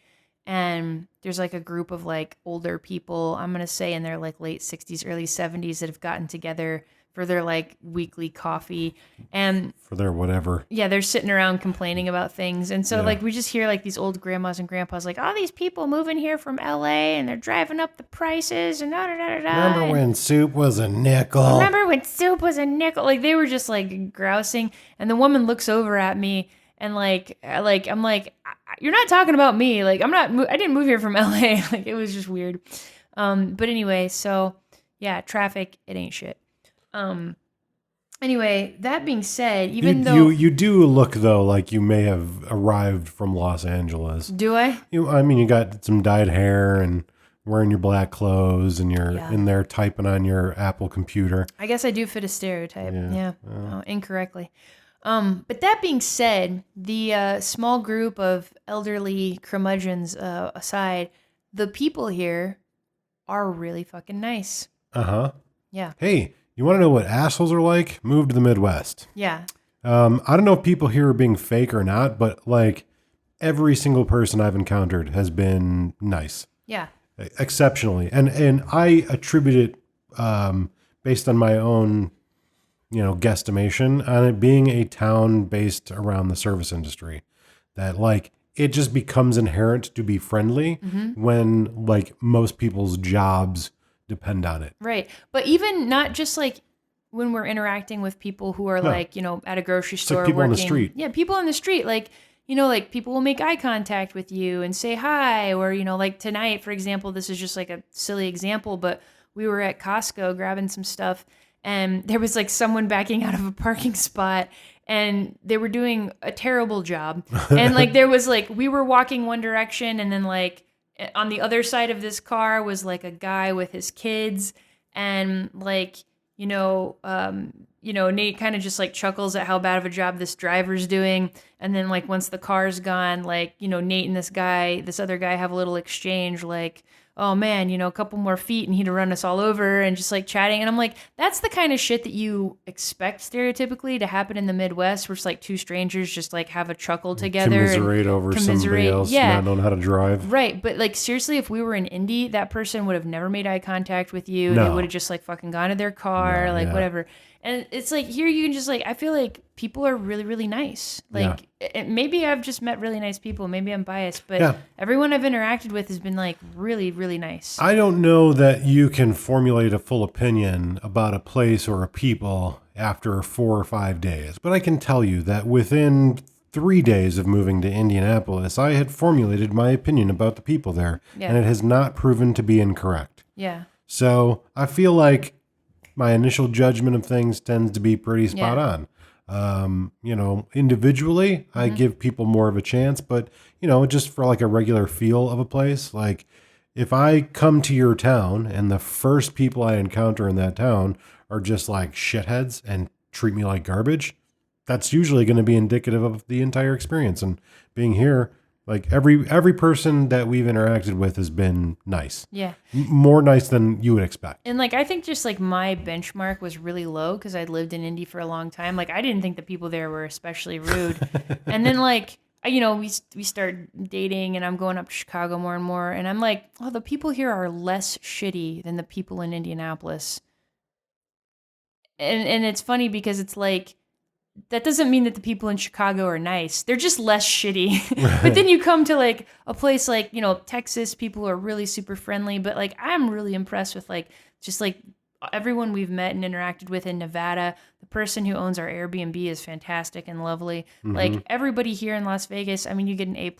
and there's like a group of like older people, I'm going to say in their like late 60s, early 70s that have gotten together for their like weekly coffee and for their whatever. Yeah, they're sitting around complaining about things. And so like we just hear like these old grandmas and grandpas like, all these people moving here from LA and they're driving up the prices and da da da da. Remember when soup was a nickel? Like they were just like grousing. And the woman looks over at me and like I'm like, you're not talking about me. Like I didn't move here from LA. Like it was just weird. But anyway, so yeah, traffic, it ain't shit. Anyway, that being said, though you do look though like you may have arrived from Los Angeles. Do I? You got some dyed hair and wearing your black clothes, and you're in there typing on your Apple computer. I guess I do fit a stereotype. Yeah. Incorrectly. But that being said, the small group of elderly curmudgeons aside, the people here are really fucking nice. Yeah. Hey, you want to know what assholes are like? Move to the Midwest. Yeah. I don't know if people here are being fake or not, but like every single person I've encountered has been nice. Yeah. Exceptionally. And I attribute it based on my own, guesstimation on it being a town based around the service industry, that like it just becomes inherent to be friendly when like most people's jobs depend on it. Right. But even not just like when we're interacting with people who are like, at a grocery store, like people working. on the street. Yeah, people on the street. Like, like people will make eye contact with you and say hi, or, like tonight, for example, this is just like a silly example, but we were at Costco grabbing some stuff, and there was like someone backing out of a parking spot, and they were doing a terrible job. And like there was like, we were walking one direction, and then like on the other side of this car was like a guy with his kids, and like, Nate kind of just like chuckles at how bad of a job this driver's doing. And then like once the car's gone, like, Nate and this other guy have a little exchange, like, oh man, a couple more feet and he'd run us all over, and just like chatting. And I'm like, that's the kind of shit that you expect stereotypically to happen in the Midwest, where it's like two strangers just like have a chuckle together. Commiserate over somebody else not knowing how to drive. Right. But like seriously, if we were in Indy, that person would have never made eye contact with you. No. They would have just like fucking gone to their car, whatever. And it's like here you can just like, I feel like people are really, really nice. Like maybe I've just met really nice people. Maybe I'm biased, but everyone I've interacted with has been like really, really nice. I don't know that you can formulate a full opinion about a place or a people after 4 or 5 days, but I can tell you that within 3 days of moving to Indianapolis, I had formulated my opinion about the people there, and it has not proven to be incorrect. Yeah. So I feel like my initial judgment of things tends to be pretty spot on. Individually, I give people more of a chance, but, just for like a regular feel of a place, like if I come to your town and the first people I encounter in that town are just like shitheads and treat me like garbage, that's usually going to be indicative of the entire experience. And being here, like every person that we've interacted with has been nice. Yeah. More nice than you would expect. And like, I think just like my benchmark was really low because I'd lived in Indy for a long time. Like I didn't think the people there were especially rude. And then like, we start dating, and I'm going up to Chicago more and more. And I'm like, oh, the people here are less shitty than the people in Indianapolis. And it's funny because it's like, that doesn't mean that the people in Chicago are nice. They're just less shitty. Right. But then you come to like a place like, Texas, people are really super friendly. But like, I'm really impressed with like, just like everyone we've met and interacted with in Nevada. The person who owns our Airbnb is fantastic and lovely. Mm-hmm. Like everybody here in Las Vegas, I mean, you get an A+,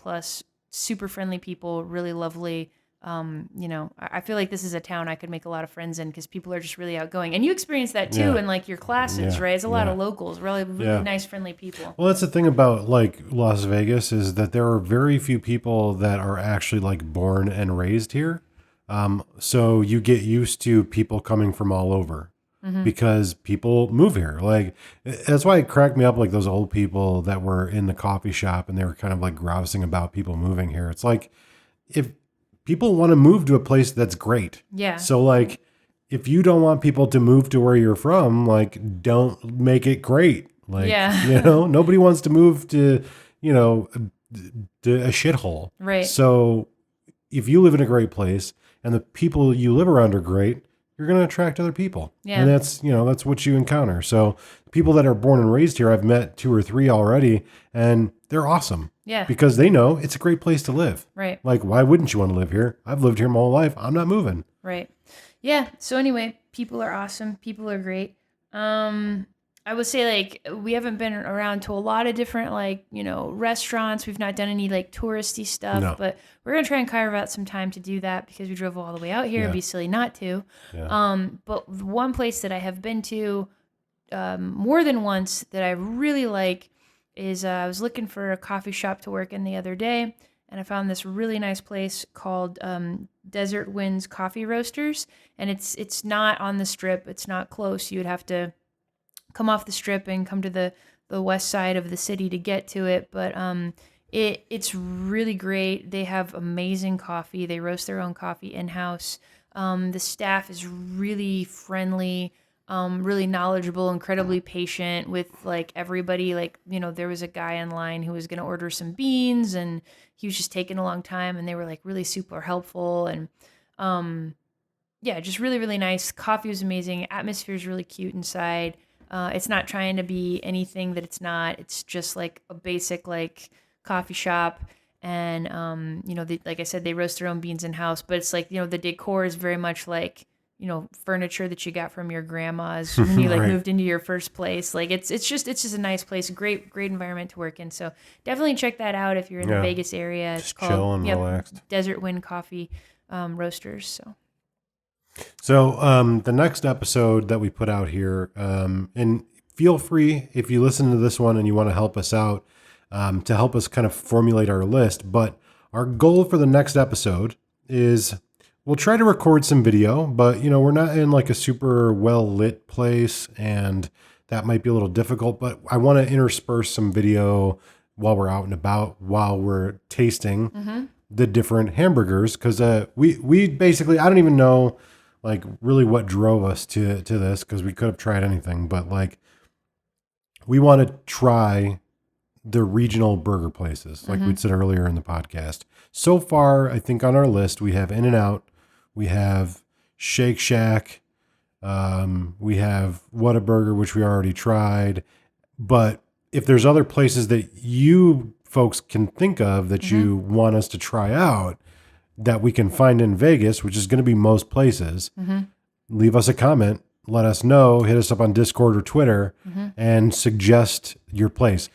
super friendly people, really lovely. I feel like this is a town I could make a lot of friends in because people are just really outgoing. And you experience that too in like your classes, right? It's a lot of locals, really nice, friendly people. Well, that's the thing about like Las Vegas is that there are very few people that are actually like born and raised here. So you get used to people coming from all over because people move here. Like that's why it cracked me up, like those old people that were in the coffee shop and they were kind of like grousing about people moving here. It's like, if people want to move to a place that's great. Yeah. So like, if you don't want people to move to where you're from, like don't make it great. Like, nobody wants to move to, to a shithole. Right. So if you live in a great place and the people you live around are great, you're going to attract other people. Yeah. And that's, that's what you encounter. So people that are born and raised here, I've met 2 or 3 already, and they're awesome. Yeah. Because they know it's a great place to live. Right. Like, why wouldn't you want to live here? I've lived here my whole life. I'm not moving. Right. Yeah. So anyway, people are awesome. People are great. I would say like we haven't been around to a lot of different like, restaurants. We've not done any like touristy stuff, but we're going to try and carve out some time to do that because we drove all the way out here. It'd be silly not to. Yeah. But one place that I have been to more than once that I really like is I was looking for a coffee shop to work in the other day, and I found this really nice place called Desert Winds Coffee Roasters, and it's not on the Strip. It's not close. You would have to come off the Strip and come to the west side of the city to get to it, but it's really great. They have amazing coffee. They roast their own coffee in-house. The staff is really friendly, really knowledgeable, incredibly patient with like everybody. Like, there was a guy in line who was going to order some beans and he was just taking a long time, and they were like really super helpful. And just really, really nice. Coffee was amazing. Atmosphere is really cute inside. It's not trying to be anything that it's not. It's just like a basic like coffee shop. And, like I said, they roast their own beans in house, but it's like, the decor is very much like, furniture that you got from your grandma's when you like moved into your first place. Like it's just a nice place, great environment to work in. So definitely check that out if you're in the Vegas area. It's called chill and relaxed. Desert Wind Coffee Roasters. So So the next episode that we put out here, and feel free if you listen to this one and you want to help us out, to help us kind of formulate our list. But our goal for the next episode is we'll try to record some video, but we're not in like a super well lit place, and that might be a little difficult. But I want to intersperse some video while we're out and about, while we're tasting the different hamburgers, because we basically, I don't even know like really what drove us to this, because we could have tried anything, but like we want to try the regional burger places, like we'd said earlier in the podcast. So far, I think on our list we have In-N-Out, we have Shake Shack, we have Whataburger, which we already tried. But if there's other places that you folks can think of that you want us to try out, that we can find in Vegas, which is going to be most places, leave us a comment, let us know, hit us up on Discord or Twitter, and suggest your place.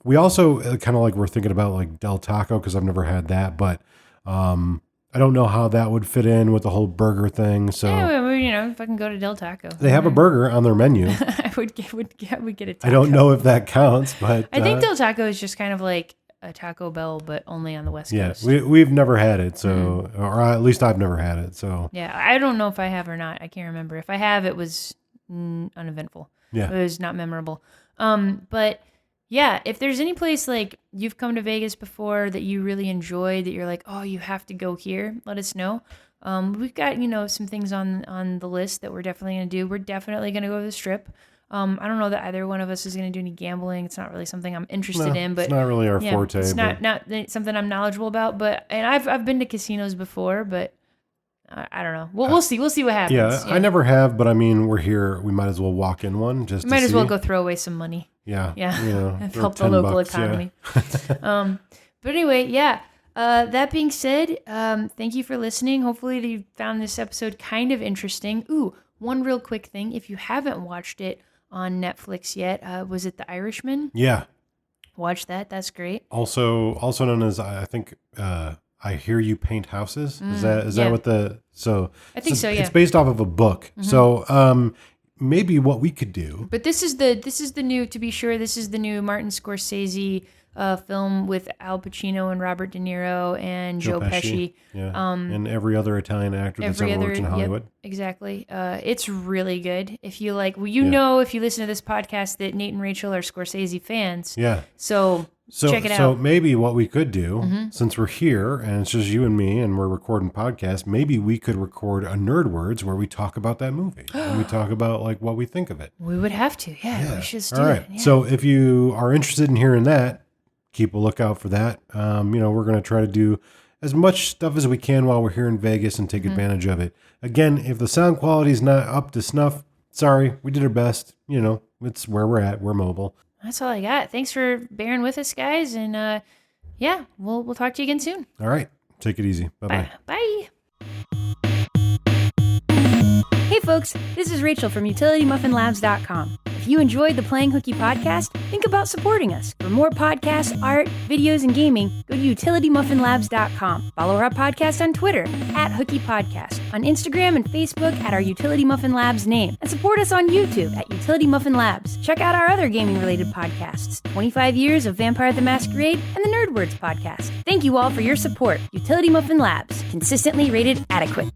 We also kind of like, we're thinking about like Del Taco, because I've never had that, but I don't know how that would fit in with the whole burger thing. So if I can go to Del Taco, they have a burger on their menu. I would get a taco. I don't know if that counts, but I think Del Taco is just kind of like a Taco Bell, but only on the West Coast. Yeah, we've never had it, so or at least I've never had it. So yeah, I don't know if I have or not. I can't remember. If I have, it was uneventful. Yeah, it was not memorable. But yeah, if there's any place like you've come to Vegas before that you really enjoyed, that you're like, oh, you have to go here, let us know. We've got some things on the list that we're definitely going to do. We're definitely going to go to the Strip. I don't know that either one of us is going to do any gambling. It's not really something I'm interested in, but it's not really our forte. It's not something I'm knowledgeable about. And I've been to casinos before, but I don't know. We'll see. We'll see what happens. Yeah, I never have, but I mean, we're here. We might as well walk in one. Might as well go throw away some money. Yeah, and help the local economy. Yeah. But anyway, yeah. That being said, thank you for listening. Hopefully you found this episode kind of interesting. Ooh, one real quick thing. If you haven't watched it on Netflix yet, was it The Irishman? Yeah. Watch that. That's great. Also known as, I think, I Hear You Paint Houses. Is that what I think so, yeah. It's based off of a book. So maybe what we could do. But this is the new, to be sure, this is the new Martin Scorsese film with Al Pacino and Robert De Niro and Joe Pesci. Yeah. And every other Italian actor that's ever worked in Hollywood. Yep, exactly. It's really good. If you like, if you listen to this podcast that Nate and Rachel are Scorsese fans. Yeah. So check it out. So maybe what we could do, since we're here and it's just you and me and we're recording podcasts, maybe we could record a Nerd Words where we talk about that movie and we talk about like what we think of it. We would have to. Yeah. We should do All right. it. Yeah. So if you are interested in hearing that, keep a lookout for that. We're going to try to do as much stuff as we can while we're here in Vegas and take advantage of it. Again, if the sound quality is not up to snuff, sorry, we did our best. It's where we're at. We're mobile. That's all I got. Thanks for bearing with us, guys. And we'll talk to you again soon. All right. Take it easy. Bye-bye. Bye. Hey folks, this is Rachel from UtilityMuffinLabs.com. If you enjoyed the Playing Hooky podcast, think about supporting us. For more podcasts, art, videos, and gaming, go to UtilityMuffinLabs.com. Follow our podcast on Twitter @HookyPodcast, on Instagram and Facebook at our Utility Muffin Labs name, and support us on YouTube at Utility Muffin Labs. Check out our other gaming-related podcasts, 25 Years of Vampire the Masquerade and the Nerd Words podcast. Thank you all for your support. Utility Muffin Labs, consistently rated adequate.